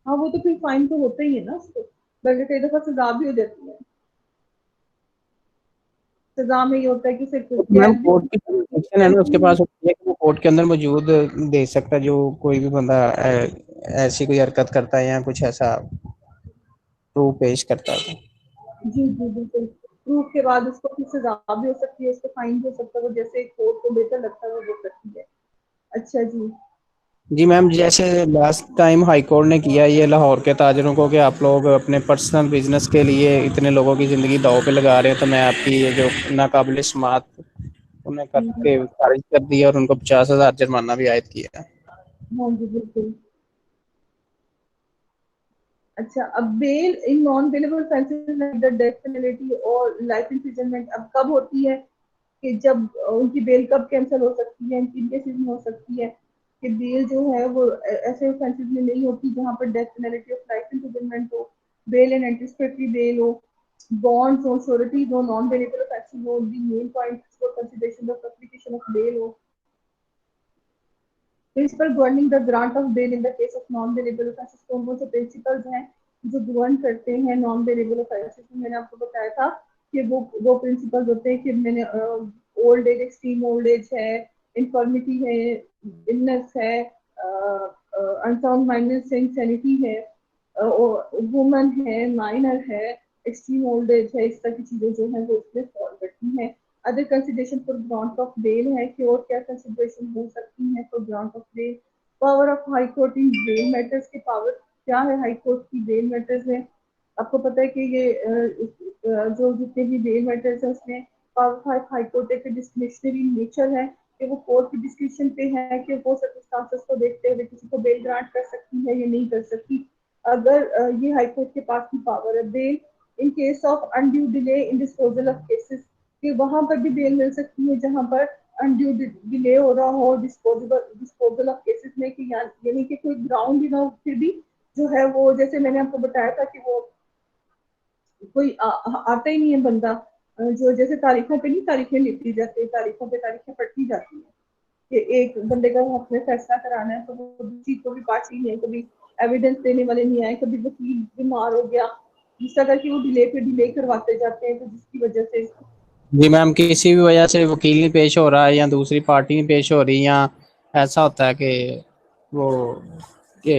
हाँ, वो तो फिर फाइन तो होता ही है ना उसको, बल्कि कई दफा सजा भी हो जाती है। सजा में ये होता है कि सिर्फ मैम कैद भी कोर्ट की जुरिसडिक्शन है ना उसके पास होती है कि वो कोर्ट के अंदर मौजूद दे सकता है जो कोई भी बंदा ऐसी कोई हरकत करता है या कुछ ऐसा प्रूफ पेश करता है। जी जी बिल्कुल, प्रूफ के बाद उसको फिर सजा भी हो सकती है, उसको फाइन भी हो सकता है, वो जैसे कोर्ट को बेहतर लगता है वो कर सकती है। अच्छा जी। जी मैम, जैसे लास्ट टाइम हाई कोर्ट ने किया ये लाहौर के ताजरों को कि आप लोग अपने पर्सनल बिजनेस के लिए इतने लोगों की ज़िंदगी दांव पे लगा रहे हैं, तो मैं आपकी ये जो नाकाबिल समात उन्हें करके खारिज कर दिया और उनको 50,000 जुर्माना भी आयद किया। हाँ जी बिल्कुल। अच्छा, अब bail in non bailable offences like the death penalty और लाइफ इम्प्रिजनमेंट अब कब होती है, कि जब उनकी बेल कब कैंसिल हो सकती है, किन केसेस में हो सकती है कि बेल जो है वो ऐसे ऑफेंसेस में नहीं होती जहां पर death penalty of life imprisonment हो, बेल एंड एंटिसिपेटरी बेल हो, बॉन्ड्स हो, श्योरिटीज हो, नॉन बेलेबल ऑफेंसेस हो, the main point for consideration of application of bail हो, principle governing the grant of bail in the case of non bailable offences. तो वो जो principles हैं जो गवर्न करते हैं नॉन बेलेबल ऑफेंसेस में, मैंने आपको बताया था कि वो प्रिंसिपल्स होते हैं कि मैंने old age, extreme old age है, इन्फॉर्मिटी है, इलनेस है, अनसाउंड माइंडनेस है, इंसैनिटी है, वुमन है, माइनर है, एक्सट्रीम ओल्ड एज है, इस तरह की चीजें जो है वो उसमें फॉल करती हैं। Other consideration for grant of bail है कि और क्या कंसिडरेशन हो सकती है for grant of bail. Power of high court in bail matters की पावर क्या है हाई कोर्ट की बेल मैटर्स में? आपको पता है कि ये जो जितने भी बेल मैटर्स है उसमें पावर ऑफ हाई कोर्ट एक डिस्क्रिशनरी नेचर है कि वो कोर्ट की डिस्क्रिप्शन पे है कि वो सर्कमस्टांसेस को देखते हुए किसी को बेल ग्रांट कर सकती है या नहीं कर सकती। अगर ये हाई कोर्ट के पास की पावर है। Bail in case of undue delay in disposal of cases, कि वहां पर भी बेल मिल सकती है जहां पर अनड्यू डिले हो रहा हो डिस्पोजल ऑफ केसेस में, कि यानी कि कोई ग्राउंड भी ना हो, फिर भी जो है वो, जैसे मैंने आपको बताया था कि वो कोई आता ही नहीं है बंदा, जो जैसे तारीखों पे नहीं तारीखें लिखी जाती है, तारीखों पे तारीखें पढ़ती जाती है कि एक बंदे का हक में फैसला कराना है, तो वो दूसरी को भी पार्टी नहीं है, कभी एविडेंस देने वाले नहीं आए, कभी वकील बीमार हो गया, जिस तरह की वो डिले पे डिले करवाते जाते हैं, तो जिसकी वजह से जी मैम, किसी भी वजह से वकील नहीं पेश हो रहा है या दूसरी पार्टी नहीं पेश हो रही, या ऐसा होता है कि वो कि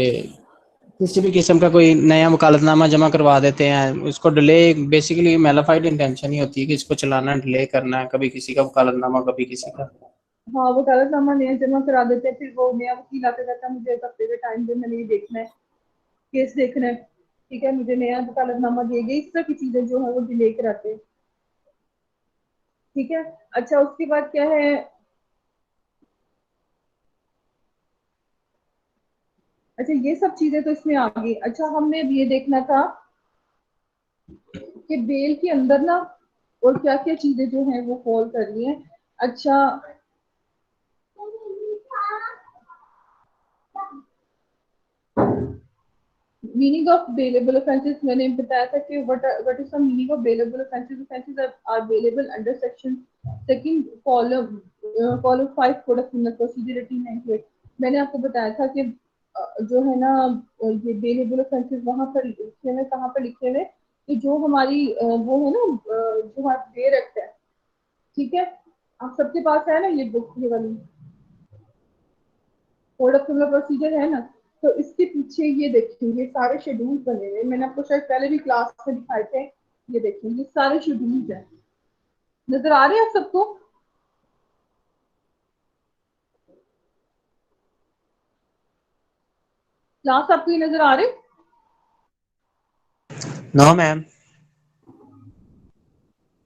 किसी भी किस्म का कोई नया वकालतनामा जमा करवा देते हैं, उसको डिले बेसिकली मेलाफाइड इंटेंशन ही होती है कि इसको चलाना, डिले करना है, कभी किसी का वकालतनामा कभी किसी का। हाँ वो कागजनामा नया जमा करा देते हैं, फिर वो नया वकील आते रहता है, मुझे एक हफ्ते के टाइम पे मैंने ये देखना है, केस देखना है, ठीक है, मुझे नया वकालतनामा देंगे, इस तरह की चीजें जो है वो डिले कराते हैं। ठीक है, अच्छा उसके बाद क्या है, अच्छा ये सब चीजें तो इसमें आ गई। अच्छा हमने अब ये देखना था कि बेल के अंदर ना और क्या क्या चीजें जो है वो फॉल कर रही हैं। अच्छा मीनिंग ऑफ बेलेबल ऑफेंसेस मैंने बताया था कि what is the meaning of bailable offences. Offences are bailable under section second column 5 code of criminal procedure 1898। मैंने आपको बताया था कि जो है ना ये बेलेबल ऑफेंसेस वहां पर लिखे हुए, कहाँ पर लिखे हुए, कि जो हमारी वो है ना जो हमारा बेल एक्ट है, ठीक है, आप सबके पास है ना ये बुक, ये वाली कोड ऑफ क्रिमिनल प्रोसीजर है ना, तो इसके पीछे ये देखिए ये सारे शेड्यूल बने हुए, मैंने आपको शायद पहले भी क्लास में दिखाए थे, ये देखिए ये सारे शेड्यूल हैं, नजर आ रहे हैं आप सबको? क्लास आपको ये नजर आ रहे? No ma'am.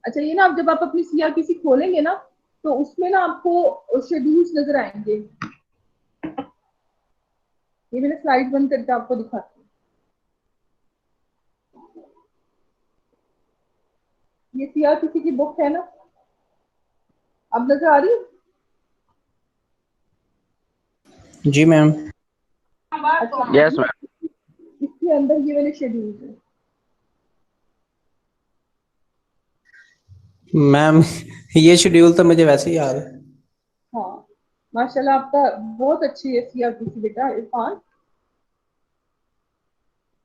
अच्छा ये ना आप जब आप अपनी सीआरपीसी खोलेंगे ना तो उसमें ना आपको शेड्यूल्स नजर आएंगे, ये मैंने स्लाइड बंद करके आपको दिखाती हूँ, ये सीआरपीसी की बुक है ना, अब नजर आ रही है? जी मैम। अच्छा यस मैम। इसके अंदर ये वाले शेड्यूल है। मैम ये शेड्यूल तो मुझे वैसे ही याद है। हाँ माशाल्लाह आपका बहुत अच्छी है सीआरपीसी बेटा इरफान।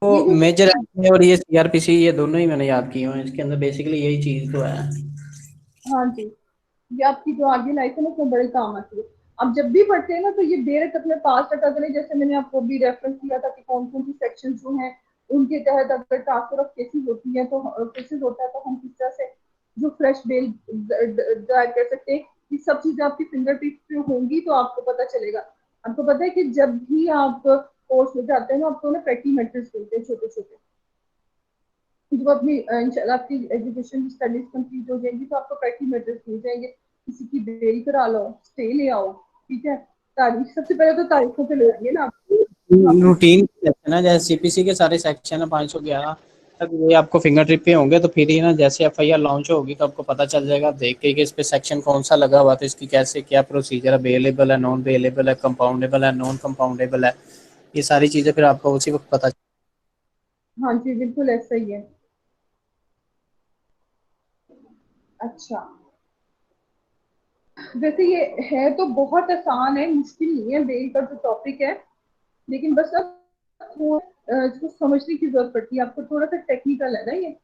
तो ये जो मेजर और ये सीआरपीसी ये दोनों ही मैंने याद किए हैं, इसके अंदर बेसिकली यही चीज तो है। हाँ जी, ये आपकी जो आगे लाइफ है ना उसमें बड़े काम आती है। अब जब भी पढ़ते हैं ना तो ये डायरेक्ट अपने पास रखा करें, जैसे मैंने आपको भी रेफरेंस दिया था कि कौन कौन सी सेक्शन जो हैं उनके तहत अगर ट्रांसफर ऑफ केसेस होती है तो केसेस होता है तो हम किस तरह से जो फ्रेश बेल दायर कर सकते हैं। ये सब चीजें आपकी फिंगर टिप पे होंगी तो आपको पता चलेगा। आपको पता है कि जब भी आप कोर्स में जाते हैं ना आपको ना प्रैक्टी मेट्रिक्स मिलते हैं छोटे छोटे, जब अपनी इंशाल्लाह आपकी एजुकेशन स्टडीज कंप्लीट हो जाएंगी तो आपको प्रैक्टिस मेथड्स मिल जाएंगे, किसी की बेल करा लो, स्टे ले आओ, ठीक है, तारीख सबसे पहले तो तारीखों पे लेंगे ना आपकी। रूटीन सेक्शन है, जैसे सीपीसी के सारे सेक्शन है 511 तक, ये आपको फिंगर टिप पे होंगे, तो फिर ही ना जैसे एफआईआर लॉन्च होगी तो आपको पता चल जाएगा देख के कि इस पे सेक्शन कौन सा लगा हुआ, तो इसकी कैसे क्या प्रोसीजर, अवेलेबल है, नॉन अवेलेबल है, कंपाउंडेबल है, नॉन कंपाउंडेबल है, ये सारी चीजें फिर आपको उसी वक्त पता। हाँ जी बिल्कुल ऐसा ही है। अच्छा वैसे ये है तो बहुत आसान है, मुश्किल नहीं है बेल का जो टॉपिक है, लेकिन बस अब जिसको समझने की जरूरत पड़ती है, आपको थोड़ा सा टेक्निकल है ना ये।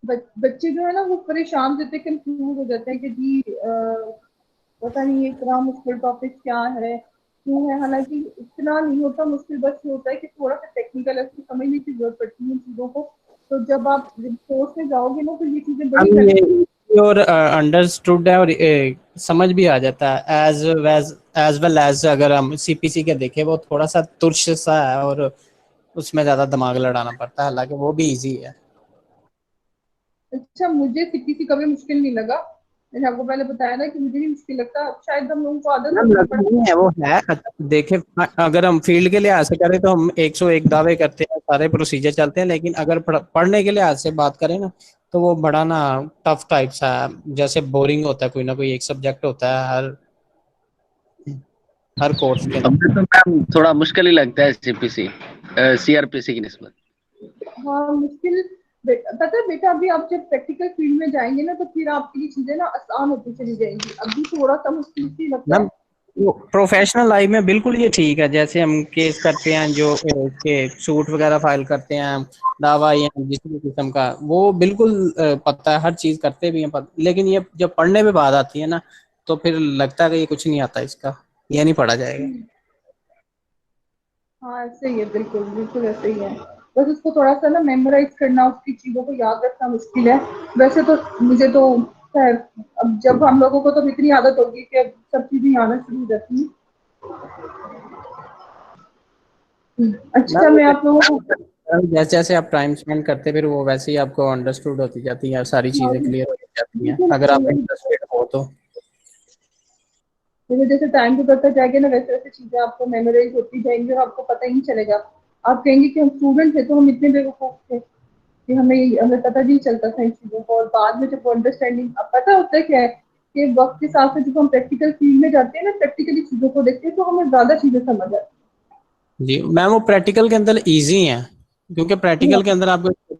बच्चे जो है ना वो परेशान होते हैं, कंफ्यूज हो जाते हैं कि जी पता नहीं ये इतना मुश्किल टॉपिक क्या है, क्यों है। हालांकि इतना नहीं होता मुश्किल, बस ये होता है कि थोड़ा सा टेक्निकल है, उसको समझने की जरूरत पड़ती है इन चीजों को। तो जब आप कोर्स में जाओगे ना तो ये चीजें बड़ी हम ये और अंडरस्टूड है और समझ भी आ जाता है एज वेल एज अगर हम सीपीसी के देखें वो थोड़ा सा तुर्श सा है और उसमें ज्यादा दिमाग लड़ाना पड़ता है, हालांकि वो भी इजी है। अच्छा, मुझे सीपीसी कभी मुश्किल नहीं लगा। मैंने आपको पहले बताया ना कि मुझे नहीं मुश्किल लगता, शायद हम लोगों को आदत मैम होती लगा नहीं है, वो है। देखे अगर हम फील्ड के लिहाज से करें तो हम 101 दावे करते हैं, सारे प्रोसीजर चलते हैं, लेकिन अगर पढ़ने के लिहाज से बात करें ना तो वो बड़ा ना टफ टाइप सा है, जैसे बोरिंग होता है, कोई ना कोई एक सब्जेक्ट होता है हर कोर्स के अंदर। हमें तो मैम थोड़ा मुश्किल ही लगता है सीपीसी सीआरपीसी की निस्बत। हाँ मुश्किल। पता है बेटा, अभी आप जब प्रैक्टिकल फील्ड में जाएंगे ना तो फिर आपके लिए चीजें ना आसान होती चली जाएंगी। अभी थोड़ा सा मुश्किल इसलिए लगता मैम है। प्रोफेशनल लाइफ में बिल्कुल ये ठीक है, जैसे हम केस करते हैं जो के सूट वगैरह फाइल करते हैं, दावा या जिस भी किस्म का, वो बिल्कुल पता है, हर चीज करते भी हैं लेकिन ये जब पढ़ने पे बात आती है ना तो फिर लगता है कि ये कुछ नहीं आता इसका, ये नहीं पढ़ा जाएगा। हाँ ऐसे ही है, बिल्कुल बिल्कुल ऐसे ही है। बस उसको थोड़ा सा ना मेमोराइज करना, उसकी चीजों को याद रखना मुश्किल है। वैसे तो मुझे तो खैर, अब जब हम लोगों को तो इतनी आदत होगी कि अब सब चीजें आना शुरू हो जाती हैं। अच्छा, मैं आप लोगों को जैसे जैसे आप टाइम स्पेंड करते फिर वो वैसे ही आपको अंडरस्टूड होती जाती हैं, सारी चीजें क्लियर हो जाती हैं अगर आप इंटरेस्टेड हो तो। जैसे जैसे टाइम तो बढ़ता जाएगा ना, वैसे वैसे चीजें आपको मेमोराइज होती जाएंगी और आपको पता ही नहीं चलेगा। आप कहेंगे कि हम स्टूडेंट थे तो हम इतने बेवकूफ थे कि हमें पता भी नहीं चलता था इन चीजों को। और बाद में जब अंडरस्टैंडिंग, अब पता होता है क्या है कि वक्त के साथ साथ जब हम प्रैक्टिकल फील्ड में जाते हैं ना, प्रैक्टिकली चीजों को देखते हैं तो हमें ज्यादा चीजें समझ आती जी मैम वो प्रैक्टिकल के अंदर इजी है, क्योंकि प्रैक्टिकल के हैं। अंदर आपको और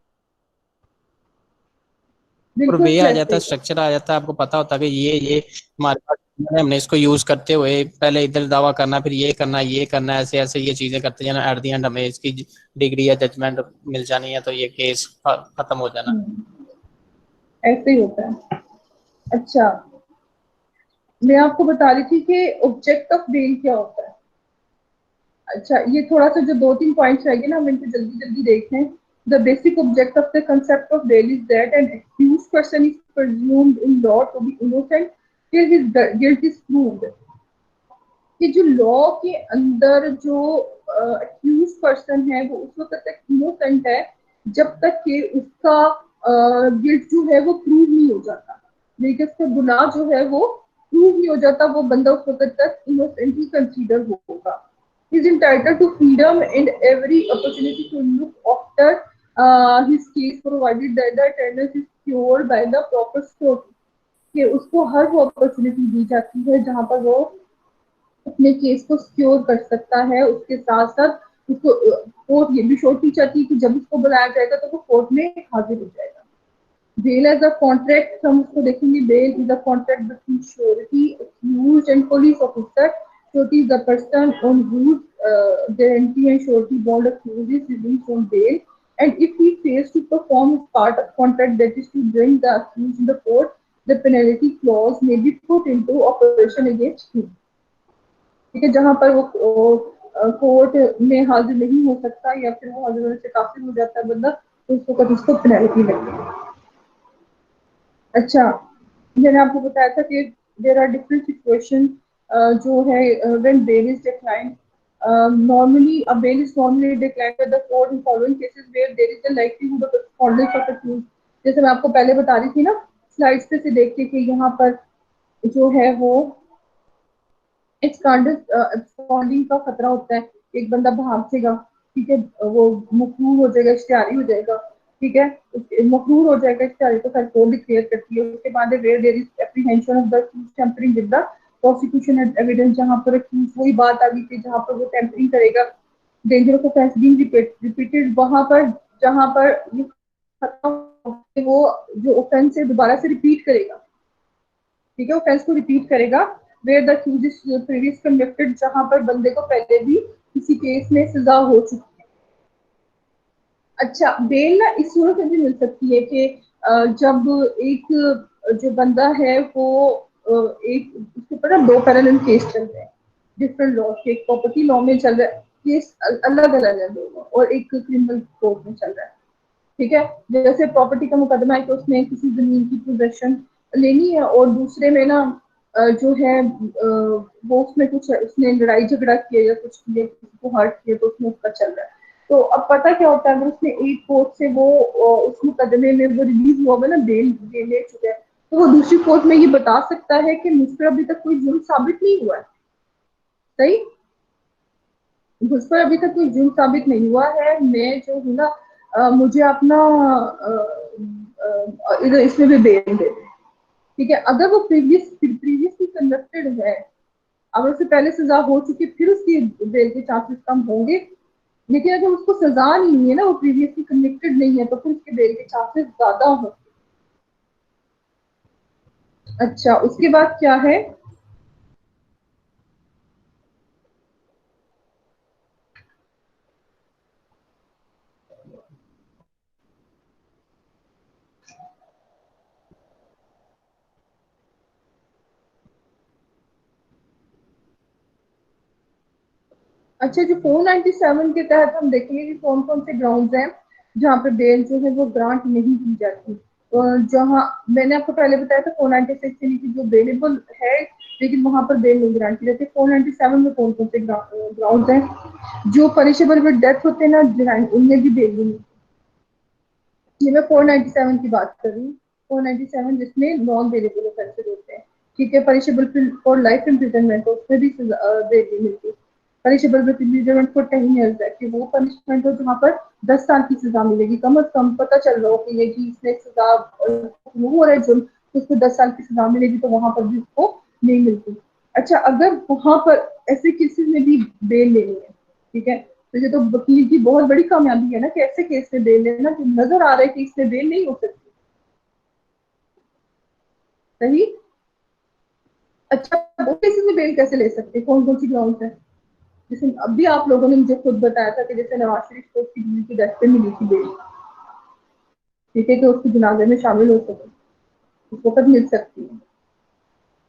बिल्कुल वे आ वैसे जाता है, ही। स्ट्रक्चर आ जाता है, आपको पता होता है कि ये हमारे पास है, हमने इसको यूज करते हुए पहले इधर दावा करना, फिर ये करना ऐसे ऐसे ये चीजें करते जाना, एट द एंड हमें इसकी डिग्री या जजमेंट मिल जानी है तो ये केस खत्म हो जाना। ऐसे ही होता है। अच्छा, मैं आपको बता रही थी कि ऑब्जेक्ट ऑफ बेल क्या होता है। अच्छा, ये थोड़ा सा जो दो तीन पॉइंट्स रहेंगे ना, हम इनको जल्दी जल्दी देखते हैं। The basic object of the concept of bail is that an accused person is presumed in law to be innocent till his guilt is proved. कि जो लॉ के अंदर जो एक्यूज पर्सन है वो उस वक्त तक इनोसेंट है जब तक कि उसका गिल्ट जो है वो प्रूव नहीं हो जाता। लेकिन उसका गुनाह जो है वो प्रूव नहीं हो जाता, वो बंदा उस वक्त तक इनोसेंट ही कंसीडर होगा। He is entitled to freedom and every opportunity to look after his case provided that the attendance is cured by the proper court। कि उसको हर वो अपॉर्चुनिटी दी जाती है जहां पर वो अपने केस को सिक्योर कर सकता है। उसके साथ साथ उसको कोर्ट ये भी श्योर की चाहती है कि जब उसको बुलाया जाएगा तो वो कोर्ट में हाजिर हो जाएगा। बेल एज अ कॉन्ट्रैक्ट, हम उसको देखेंगे। Bail is a contract between surety accused and police officer. Surety is the person on whose guarantee and surety bond accused is released on bail, and if he fails to perform his part of contract, that is to bring the accused in the court, the penalty clause may be put into operation against him। ठीक है, जहां पर वो court में हाजिर नहीं हो सकता या फिर वो हाजिर होने से काफिर हो जाता है बंदा, तो उसको कभी उसको पेनल्टी लगेगी। अच्छा, मैंने आपको बताया था कि देयर आर डिफरेंट सिचुएशन जो है when bail is declined. normally a bail is normally declined by the court in following cases where there is a likelihood of respondents of accused। जैसे मैं आपको पहले बता रही थी ना स्लाइड्स पे से देख के कि यहाँ पर जो है वो एक्सपांडिंग का खतरा होता है। एक बंदा भागेगा, ठीक है, वो मकरूर हो जाएगा, इश्तिहारी हो जाएगा, ठीक है, मकरूर हो जाएगा, इश्तिहारी तो कोर्ट डिक्लेयर करती है। उसके बाद where there is apprehension of the tampering with the prosecution evidence, जहां पर वही बात आ गई थी जहां पर वो टेम्परिंग करेगा, danger of offence being repeated, वहां पर जहां पर वो जो ऑफेंस है दोबारा से रिपीट करेगा, ठीक है, ऑफेंस को रिपीट करेगा, where the accused is previous convicted, जहां पर बंदे को पहले भी किसी केस में सजा हो चुकी है। अच्छा, बेल ना इस सूरत में भी मिल सकती है कि जब एक जो बंदा है वो एक उसके ऊपर ना 2 पैरेलल केस चल रहे हैं डिफरेंट लॉ के, एक प्रॉपर्टी लॉ में चल रहा है केस अलग अलग है दोनों, और एक क्रिमिनल कोर्ट में चल रहा है, ठीक है। जैसे प्रॉपर्टी का मुकदमा है कि उसने किसी जमीन की पोजेशन लेनी है, और दूसरे में ना जो है वो उसमें कुछ उसने लड़ाई झगड़ा किया या कुछ किया, किसी को हर्ट किया, तो उसमें उसका चल रहा है। तो अब पता क्या होता है, अगर उसने एक कोर्ट से वो उस मुकदमे में वो रिलीज हुआ है ना, बेल ले चुका है, तो वो दूसरी कोर्ट में ये बता सकता है कि मुझ पर अभी तक कोई जुर्म साबित नहीं हुआ है। सही, मुझ पर अभी तक कोई जुर्म साबित नहीं हुआ है, मैं जो हूँ ना मुझे अपना इधर इसमें भी बेल दे, ठीक है। अगर वो प्रीवियसली कन्विक्टेड है, अगर उससे पहले सजा हो चुकी है, फिर उसकी बेल के चांसेस कम होंगे। लेकिन अगर उसको सजा नहीं हुई है ना, वो प्रीवियसली कन्विक्टेड नहीं है, तो फिर उसके बेल के चांसेस ज्यादा होंगे। अच्छा, उसके बाद क्या है, अच्छा जो 497 के तहत हम देखेंगे कि कौन कौन से ग्राउंड्स हैं जहाँ पे बेल जो है वो ग्रांट नहीं की जाती। जहाँ मैंने आपको पहले बताया था 496 यानी कि जो अवेलेबल है, लेकिन वहां पर बेल नहीं ग्रांट की जाती। 497 में कौन कौन से ग्राउंड्स हैं जो पनिशेबल विद डेथ होते हैं ना, उनमें भी बेल नहीं। ये मैं 497 की बात कर रही हूँ, 497 जिसमें नॉन बेलेबल ऑफेंसेस होते हैं, ठीक है। पनिशेबल फॉर लाइफ इम्प्रिजनमेंट, उसमें भी बेल नहीं मिलती। Punishable with imprisonment for 10 years है कि वो पनिशमेंट हो जहाँ पर 10 साल की सजा मिलेगी, कम से कम पता चल रहा हो कि ये कि इसने सजा हो रहा है जुर्म, तो उसको 10 साल की सजा मिलेगी, तो वहां पर भी उसको नहीं मिलती। अच्छा, अगर वहां पर ऐसे केसेस में भी बेल लेनी है, ठीक है, तो ये तो वकील की बहुत बड़ी कामयाबी है ना कि ऐसे केस में बेल लेना कि नजर आ रहा है कि इसमें बेल नहीं हो सकती। सही। अच्छा, वो केसेस में बेल कैसे ले सकते हैं, कौन कौन सी ग्राउंड है? जैसे अभी आप लोगों ने मुझे खुद बताया था कि जैसे नवाज शरीफ को उसकी बीवी की डेथ पे मिली थी बेल, ठीक है, कि उसके जनाजे में शामिल हो सके, उस वक्त मिल सकती है।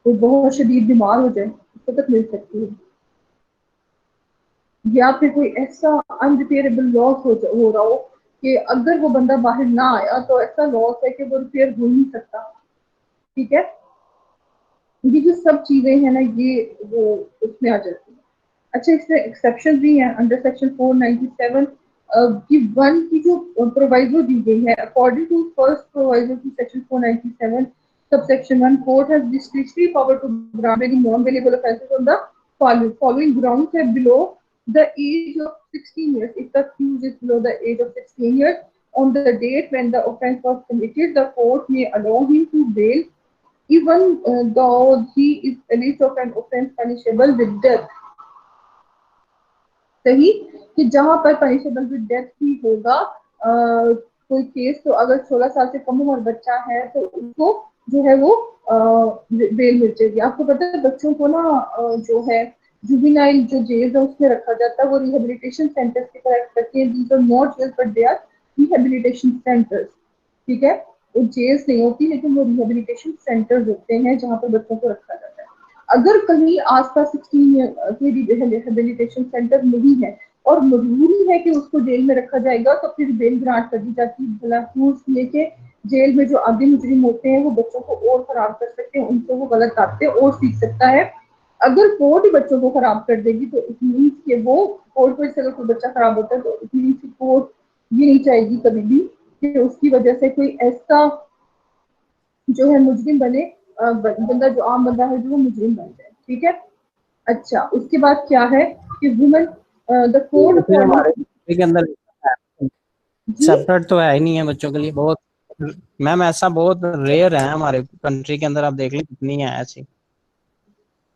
कोई बहुत शदीद बीमार हो जाए, उस वक्त मिल सकती है। या फिर कोई ऐसा अनरिपेयरेबल लॉस हो रहा हो कि अगर वो बंदा बाहर ना आया तो ऐसा लॉस है कि वो रिपेयर हो नहीं सकता, ठीक है। ये जो सब चीजें हैं ना, ये वो उसमें आ जाती है। अच्छा, इसमें एक्सेप्शन भी है अंडर सेक्शन 497 की 1 की जो प्रोवाइजो दी गई है। अकॉर्डिंग टू फर्स्ट प्रोवाइजो की section 497 subsection 1, court has discretionary power to grant any non available offences on the following grounds है below the age of 16 years. If the accused is below the age of 16 years on the date when the offense was committed, the court may allow him to bail even though he is alleged of an offense punishable with death. सही, कि जहां पर punishable with death ही होगा कोई case, तो अगर 16 साल से कम उम्र बच्चा है तो उसको जो है वो बेल मिल जाएगी। आपको पता है बच्चों को ना जो है जुवेनाइल जो जेल है उसमें रखा जाता है, वो रिहेबिलिटेशन सेंटर्स की तरह करके, these are not jail but they are rehabilitation centres, ठीक है। वो जेल्स नहीं होती, लेकिन वो रिहेबिलिटेशन सेंटर्स होते हैं जहाँ पर बच्चों को रखा जाता है। अगर कहीं आसपास 16 रिहेबिलिटेशन सेंटर नहीं है और मजबूरी है कि उसको जेल में रखा जाएगा, तो फिर बेल ग्रांट कर दी जाती है, भला लेके जेल में जो आगे मुजरिम होते हैं वो बच्चों को और खराब कर सकते हैं, उनसे वो गलत बातें और सीख सकता है। अगर कोर्ट ही बच्चों को खराब कर देगी तो इट मीन्स कि वो कोर्ट पर से अगर कोई बच्चा खराब होता है तो इट मीन्स कि कोर्ट ये नहीं चाहेगी कभी भी कि उसकी वजह से कोई ऐसा जो है मुजरिम बने, बंदा जो आम बंदा है जो वो मुजरिम बन जाए, ठीक है। अच्छा, उसके बाद क्या है कि वुमेन द कोड फिर हमारे country के अंदर जी सेपरेट तो है ही नहीं है बच्चों के लिए, बहुत मैम ऐसा बहुत रेयर है हमारे कंट्री के अंदर, आप देख लें कितनी है ऐसी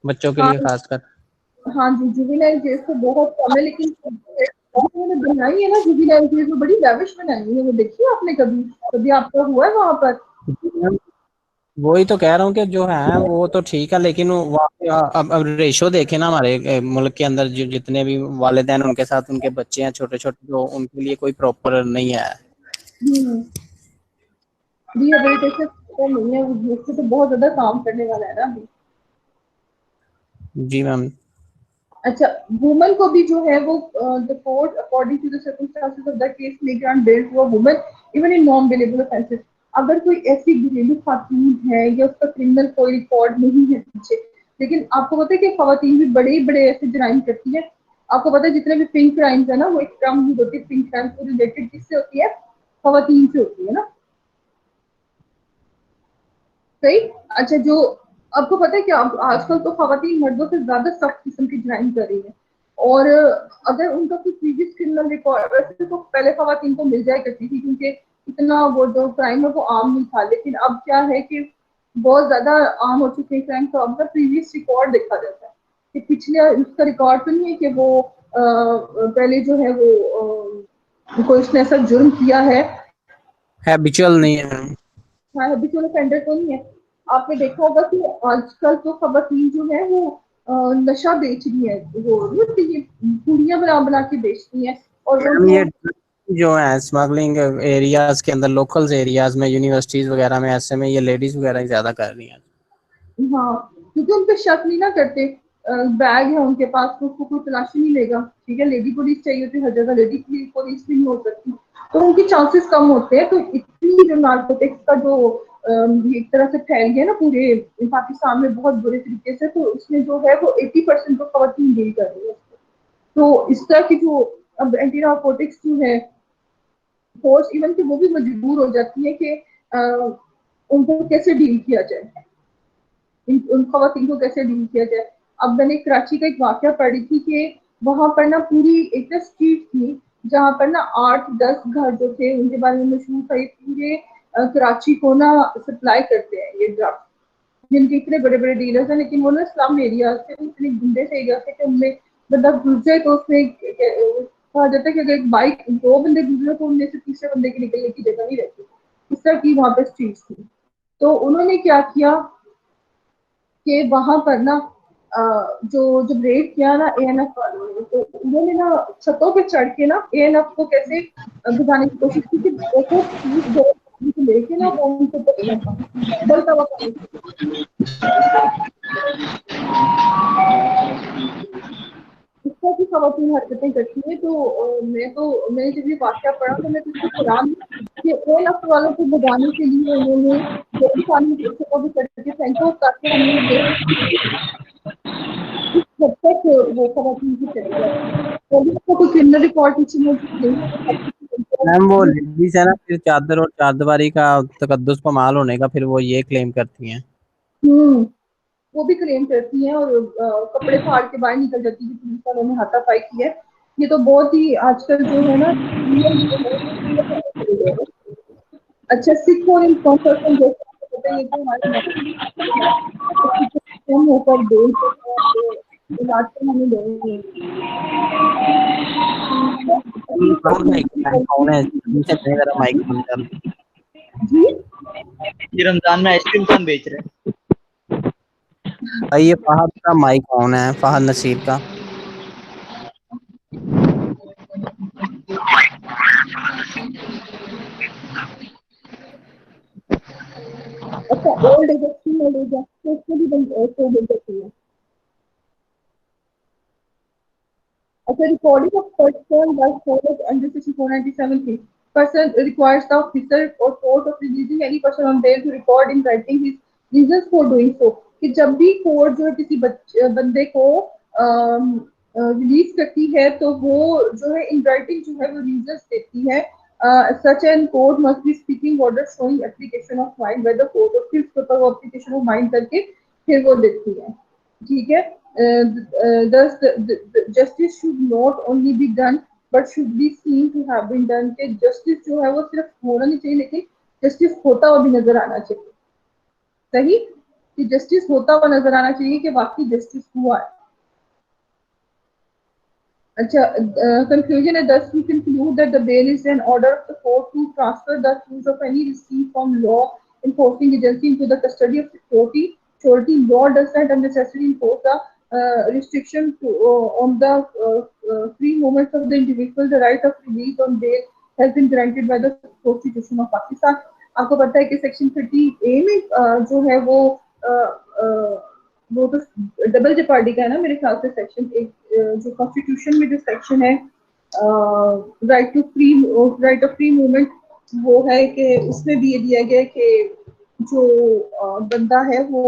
बच्चों के हाँ, लिए खासकर। हाँ जी, जुवेनाइल केस तो बहुत कम है, लेकिन उन्होंने बनाई है ना जुवेनाइल केस में, बड़ी लैविश बनाई है वो, देखिए आपने कभी कभी आपका हुआ है वहां पर? वही तो कह रहा हूँ कि जो है वो तो ठीक है, लेकिन अब रेशो देखे ना हमारे मुल्क के अंदर जो जितने भी वालिदैन उनके साथ उनके बच्चे हैं छोटे छोटे, जो उनके लिए कोई प्रॉपर नहीं है। हम्म। रिहेबिलिटेशन तो नहीं है, उससे तो बहुत ज्यादा काम करने वाला है ना अभी। जी मैम। अच्छा, वुमन को भी जो है वो the court according to the circumstances of the case may grant bail to a woman even in non bailable offences. अगर कोई ऐसी घरेलू खातून है या उसका क्रिमिनल कोई रिकॉर्ड नहीं है पीछे, लेकिन आपको पता है कि खवातीन भी बड़े बड़े ऐसे जराइम करती है। आपको पता है जितने भी पिंक क्राइम्स है ना, वो एक टर्म यूज होती है पिंक क्राइम को रिलेटेड, किससे होती है? खवातीन से होती है ना, सही। अच्छा, जो आपको पता है कि आजकल तो खवातीन मर्दों से ज्यादा सख्त किस्म की जराइम कर रही है। और अगर उनका कोई प्रीवियस क्रिमिनल रिकॉर्ड, वैसे तो पहले खवातीन को मिल जाया करती थी क्योंकि इतना वो जो क्राइम है वो आम नहीं था, लेकिन अब क्या है कि बहुत ज्यादा आम हो चुके हैं क्राइम। तो अब ना प्रीवियस रिकॉर्ड देखा जाता है कि पिछले उसका रिकॉर्ड तो नहीं है कि वो पहले जो है वो कोई उसने ऐसा जुर्म किया है। हैबिचुअल नहीं है। हाँ, हैबिचुअल ऑफेंडर तो नहीं है। आपने देखा होगा कि आजकल तो खवातीन जो है वो नशा बेच रही है, वो ये पूड़ियाँ बना बना के बेचती हैं। और वो मैम जो ये जो है स्मगलिंग एरियाज के अंदर, लोकल्स एरियाज में, यूनिवर्सिटीज वगैरह में, ऐसे में ये लेडीज वगैरह ही ज्यादा कर रही हैं। हाँ, क्योंकि उन पे शक नहीं ना करते। बैग है उनके पास तो उसको कोई तलाशी नहीं लेगा। ठीक है, लेडी पुलिस चाहिए होती है, हर जगह लेडी पुलिस भी नहीं हो सकती, तो उनके चांसेस कम होते हैं। तो इतनी जो नार्कोटिक्स का जो एक तरह से फैल गया ना पूरे पाकिस्तान में बहुत बुरे तरीके से, तो उसमें जो है वो 80% तो खवातीन डील कर रही है। तो इस तरह की जो अब एंटी नार्कोटिक्स जो है फोर्स, इवन कि वो भी मजबूर हो जाती है कि उनको कैसे डील किया जाए, उन खवातीन को कैसे डील किया जाए। अब मैंने कराची का एक वाक्य पढ़ी थी कि वहां पर ना पूरी एक स्ट्रीट थी जहां पर ना 8-10 घर जो थे उनके बारे में मशहूर था, ये पूरे कराची को ना सप्लाई करते हैं ये ड्रग्स, जिनके इतने बड़े बड़े डीलर्स हैं, लेकिन वो ना स्लम एरिया से, इतने गुंडे से एरिया से कि उनमें बंदा घुस जाए तो उसमें कहा जाता है कि अगर एक बाइक 2 बंदे गुजरे तो उनमें से तीसरे बंदे के निकलने की जगह नहीं रहती। इस तरह की वहां पे स्ट्रीट थी। तो उन्होंने क्या किया कि वहां पर ना जो जब रेड किया ना एएनएफ वालों ने, तो उन्होंने ना छतों पे चढ़ के ना एएनएफ को कैसे बुझाने की कोशिश की कि देखो लेके ना वो उनको उबलता हुआ पानी। इस तरह की खवातीन हरकतें करती है। तो मैंने जब ये वाक्य पढ़ा तो मैं बिल्कुल हैरान हूँ कि एएनएफ वालों को भगाने के लिए उन्होंने वो इंसानी छतों पे चढ़ के फेंको ताकि हम ये देख इस हद तक वो खवातीन की चली जाती है। पुलिस को कोई क्रिमिनल रिकॉर्ड पीछे नहीं है, तो सब मैम वो कुछ लेडीज है ना, फिर चादर और चारदीवारी का तकद्दुस पमाल होने का फिर वो ये क्लेम करती हैं। हम्म, वो भी क्लेम करती हैं और कपड़े फाड़ के बाहर निकल जाती है कि पुलिस वालों ने हाथापाई की है। ये तो बहुत ही आजकल जो है ना अच्छा, सिख और इन पर्सन जैसे आपको पता है ये तो हमारे कम होकर बेल इलाज पर हमें देंगे। कौन है इनसे पहले जरा माइक बंद कर। जी, ये रमजान में आइसक्रीम कौन बेच रहा है? भाई ये फहद का माइक ऑन है, फहद नसीर का। अच्छा, ओल्ड एज फीमेल एज है तो उसमें भी तो बन सकती है। अच्छा, recording of person was followed under section 497 person requires the officer or court of releasing any person on bail to record in writing his reasons for doing so। कि जब भी कोर्ट जो है किसी बंदे को रिलीज करती है तो वो जो है इन राइटिंग जो है वो रीजंस देती है। Such and court must be speaking order showing application of mind whether court of फिर उसके ऊपर वो एप्लीकेशन ऑफ माइंड करके फिर वो देती है। ठीक है, thus the justice should not only be done but should be seen to have been done। कि जस्टिस जो है वो सिर्फ होना नहीं चाहिए लेकिन जस्टिस होता हुआ भी नजर आना चाहिए। सही, कि जस्टिस होता हुआ नजर आना चाहिए कि वाकई जस्टिस हुआ है। अच्छा, conclusion is thus we conclude that the bail is an order of the court to transfer the accused of any receipt from law enforcing agency into the custody of security law does not unnecessarily impose the restriction on the free movement of the individual. The right of release on bail has been granted by the Constitution of Pakistan. आपको पता है कि section 30A में जो है वो तो double जेपार्डी का है ना मेरे ख्याल से सेक्शन एक जो कॉन्स्टिट्यूशन में जो सेक्शन है राइट ऑफ फ्री मूवमेंट वो है कि उसमें भी ये दिया गया है कि जो बंदा है वो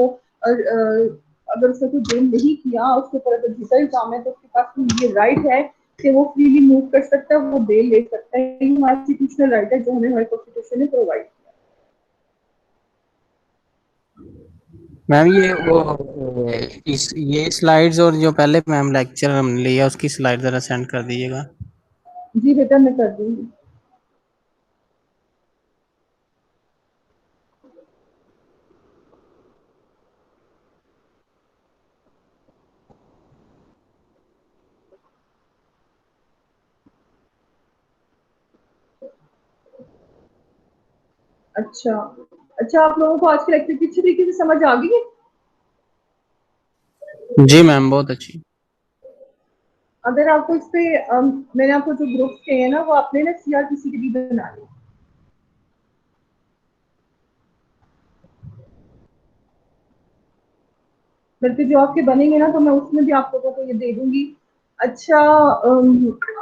अगर उसने कोई बेल नहीं किया उसके ऊपर अगर झूठा इल्जाम है तो उसके पास ये राइट है कि वो फ्रीली मूव कर सकता है, वो बेल ले सकता है। ये हमारा कॉन्स्टिट्यूशनल राइट है जो हमें हमारे कॉन्स्टिट्यूशन ने प्रोवाइड किया। मैम ये स्लाइड्स और जो पहले मैम लेक्चर हमने लिया उसकी स्लाइड जरा सेंड कर दीजिएगा। जी बेटा मैं कर दूंगी। अच्छा आप लोगों को आज के लेक्चर की अच्छी तरीके से समझ आ गई है? जी मैम बहुत अच्छी। अगर आपको इस पे मैंने आपको जो ग्रुप्स कहे हैं ना वो आपने ना CRPC के भी बना लिए, बल्कि जो आपके बनेंगे ना तो मैं उसमें भी आप लोगों को ये दे दूंगी। अच्छा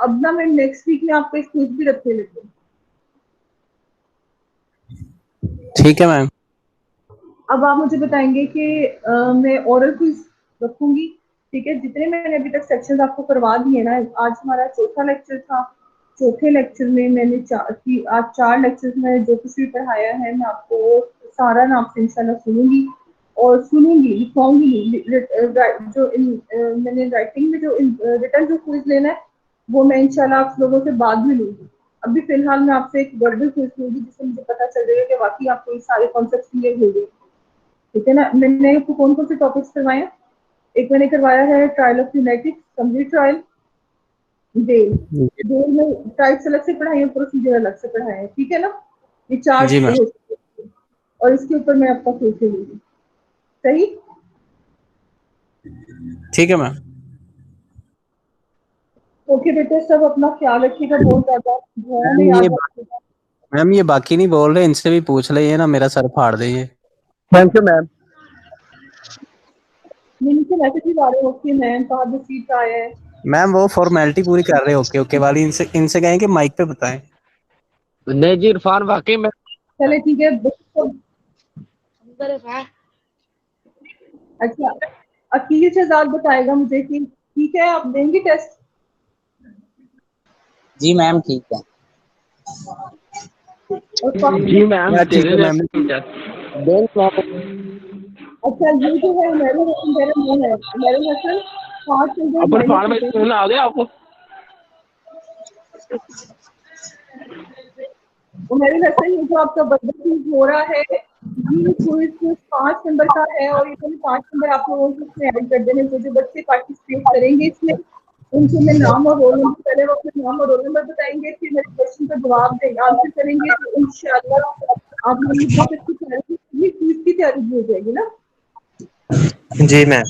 अब ना मैं नेक्स्ट वीक में आपको एक क्विज भी रखने लगी। ठीक है मैम। अब आप मुझे बताएंगे कि मैं ओरल क्विज रखूंगी, ठीक है? जितने मैंने अभी तक सेक्शंस आपको करवा दिए ना, आज हमारा चौथा लेक्चर था। चौथे लेक्चर में मैंने आज 4 लेक्चर्स में जो कुछ भी पढ़ाया है मैं आपको सारा नाम से इंशाल्लाह सुनूंगी और लिखवाऊंगी। जो मैंने राइटिंग में जो रिटर्न जो क्विज लेना है वो मैं इंशाल्लाह आप लोगों से बाद में लूंगी। अभी फिलहाल मैं आपसे एक वर्बल क्विज लूंगी जिससे मुझे पता चल जाएगा कि वाकई आपको ये सारे कॉन्सेप्ट क्लियर हो गए, ठीक है ना? मैंने आपको कौन कौन से टॉपिक्स करवाए हैं? एक मैंने करवाया है trial of united, summary trial, bail में टाइप्स अलग से पढ़ाए हैं, प्रोसीजर अलग से पढ़ाए हैं, ठीक है ना? ये 4 जी मैम। और इसके ऊपर मैं आपका क्विज लूंगी, सही? ठीक है मैम। ओके बेटे सब अपना ख्याल रखिएगा, बहुत ज्यादा दुआ में याद रखिएगा। मैम ये बाकी नहीं बोल रहे, इनसे भी पूछ ले, ये ना मेरा सर फाड़ दे ये। Thank you ma'am. नीचे मैसेज भी आ रहे हो कि मैम कहाँ पे सीट आया है। मैम वो फॉर्मेलिटी पूरी कर रहे ओके ओके वाली, इनसे कहें कि माइक पे बताएं। नहीं जी इरफान वाकई में चले ठीक है। अच्छा अकील शहजाद बताएगा मुझे कि ठीक है आप देंगे टेस्ट? जी मैम ठीक है। जी मैम ठीक है मैम। अच्छा ये जो है मेरे हसन 5 अपने फार्म में सुनना आ गया आपको। मेरे हसन ये जो आपका बर्थडे हो रहा है ये क्विज 5 नंबर का है और ये 5 नंबर आप लोगों को इसमें ऐड कर देने, तो जो बच्चे पार्टिसिपेट करेंगे इसमें उनसे मैं नाम और रोल नंबर, पहले वो अपने नाम और रोल नंबर बताएंगे, फिर मेरे क्वेश्चन का जवाब देंगे, आंसर करेंगे, तो इंशाल्लाह आप लोगों की बहुत अच्छी तैयारी, क्विज की तैयारी भी हो जाएगी ना। जी मैम।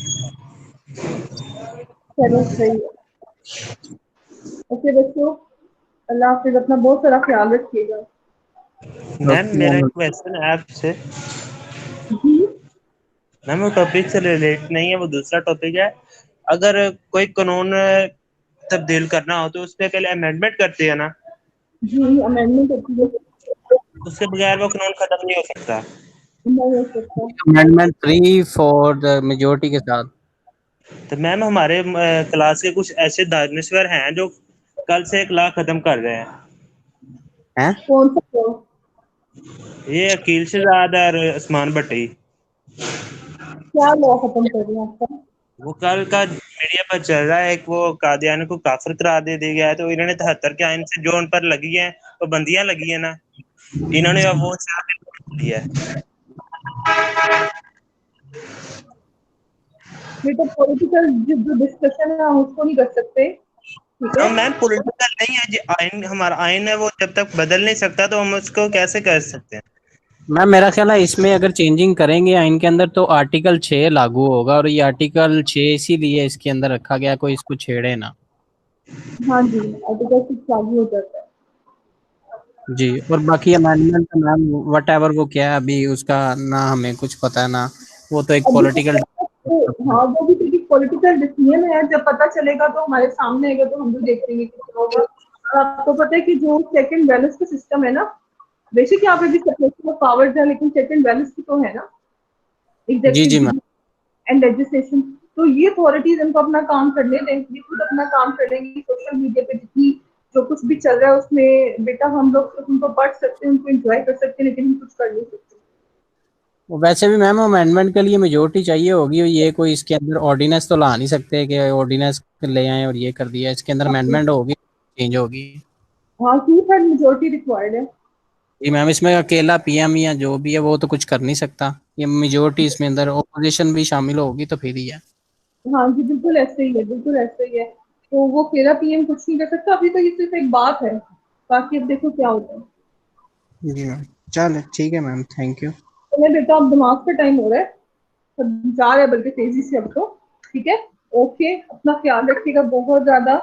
चलो सही है। ओके बच्चों अल्लाह हाफिज, अपना बहुत सारा ख्याल रखिएगा। मैम मेरा क्वेश्चन है आपसे। मैम वो टॉपिक से रिलेटेड नहीं है, वो दूसरा टॉपिक है। अगर कोई कानून तब्दील करना हो तो उसपे पहले अमेंडमेंट करते हैं ना? जी अमेंडमेंट होती है, उसके बगैर वो कानून खत्म नहीं हो सकता। नहीं हो सकता। अमेंडमेंट 3 फॉर द मेजॉरिटी के साथ। तो मैम हमारे क्लास के कुछ ऐसे दानश्वर हैं जो कल से एक लॉ खत्म कर रहे हैं। कौन सा? ये अकील शहजाद और उस्मान भट्टी। क्या लॉ खत्म कर रहे हैं आपका? वो कल का मीडिया पर चल रहा है, एक वो कादियानी को काफिर करार दे दिया गया है, तो इन्होंने 73 के आइन से जो उन पर लगी है पाबंदियां लगी है ना, इन्होंने वो 4 दिन दिया है। ये तो पॉलिटिकल जो डिस्कशन है हम उसको नहीं कर सकते, ठीक है? मैम पॉलिटिकल नहीं है, जो आइन हमारा आइन है वो जब तक बदल नहीं सकता तो हम उसको कैसे कर सकते हैं? मैम मेरा ख्याल है इसमें अगर चेंजिंग करेंगे आइन के अंदर तो आर्टिकल 6 लागू होगा, और ये आर्टिकल 6 इसीलिए इसके अंदर रखा गया, कोई इसको छेड़े ना। हाँ जी, आर्टिकल 6 लागू हो जाता है। जी, और बाकी अमेंडमेंट मैम वट एवर वो क्या है अभी उसका ना हमें कुछ पता है ना, वो तो एक अभी पॉलिटिकल। तो हाँ, वो भी क्योंकि पॉलिटिकल डिसीजन है, जब पता चलेगा तो हमारे सामने आएगा तो हम भी देखेंगे कि क्या होगा। और आपको पता है कि जो चेक एंड बैलेंस का सिस्टम है ना, बेशक यहाँ पे भी सेपरेशन ऑफ पावर्स है, लेकिन चेक एंड बैलेंस तो है ना, जी जी एग्जीक्यूटिव मैम। And legislation. तो ये अथॉरिटीज इनको अपना काम करने दें, ये खुद अपना काम करेंगी। सोशल मीडिया पे जितनी जो कुछ भी चल रहा है उसमें बेटा हम लोग तो उनको पढ़ सकते हैं, उनको एंजॉय कर सकते हैं, लेकिन हम कुछ कर नहीं सकते। वैसे भी मैम अमेंडमेंट के लिए मेजोरिटी चाहिए होगी, ये कोई इसके अंदर ऑर्डिनेंस तो ला नहीं सकते कि ऑर्डिनेंस ले आए और ये कर दिया, इसके अंदर अमेंडमेंट होगी, चेंज होगी। हाँ, 2/3 मेजोरिटी रिक्वायर्ड है। जी मैम, इसमें अकेला पीएम या जो भी है वो तो कुछ कर नहीं सकता, ये मेजोरिटी इसमें अंदर ऑपोजिशन भी शामिल होगी तो फिर ही है। हाँ जी, बिल्कुल ऐसे ही है, बिल्कुल ऐसे ही है। तो वो अकेला पीएम कुछ नहीं कर सकता अभी, तो ये सिर्फ एक बात है, बाकी अब देखो क्या होता है। जी मैम, चलो ठीक है मैम, थैंक यू। चले बेटा, अब दिमाग का टाइम हो रहा है, सब जा रहे हैं बल्कि तेजी से अब तो। ठीक है, ओके, अपना ख्याल रखिएगा बहुत ज्यादा।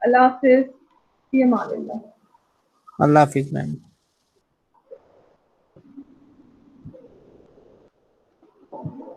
अल्लाह हाफिज, ये मान। अल्लाह हाफिज मैम।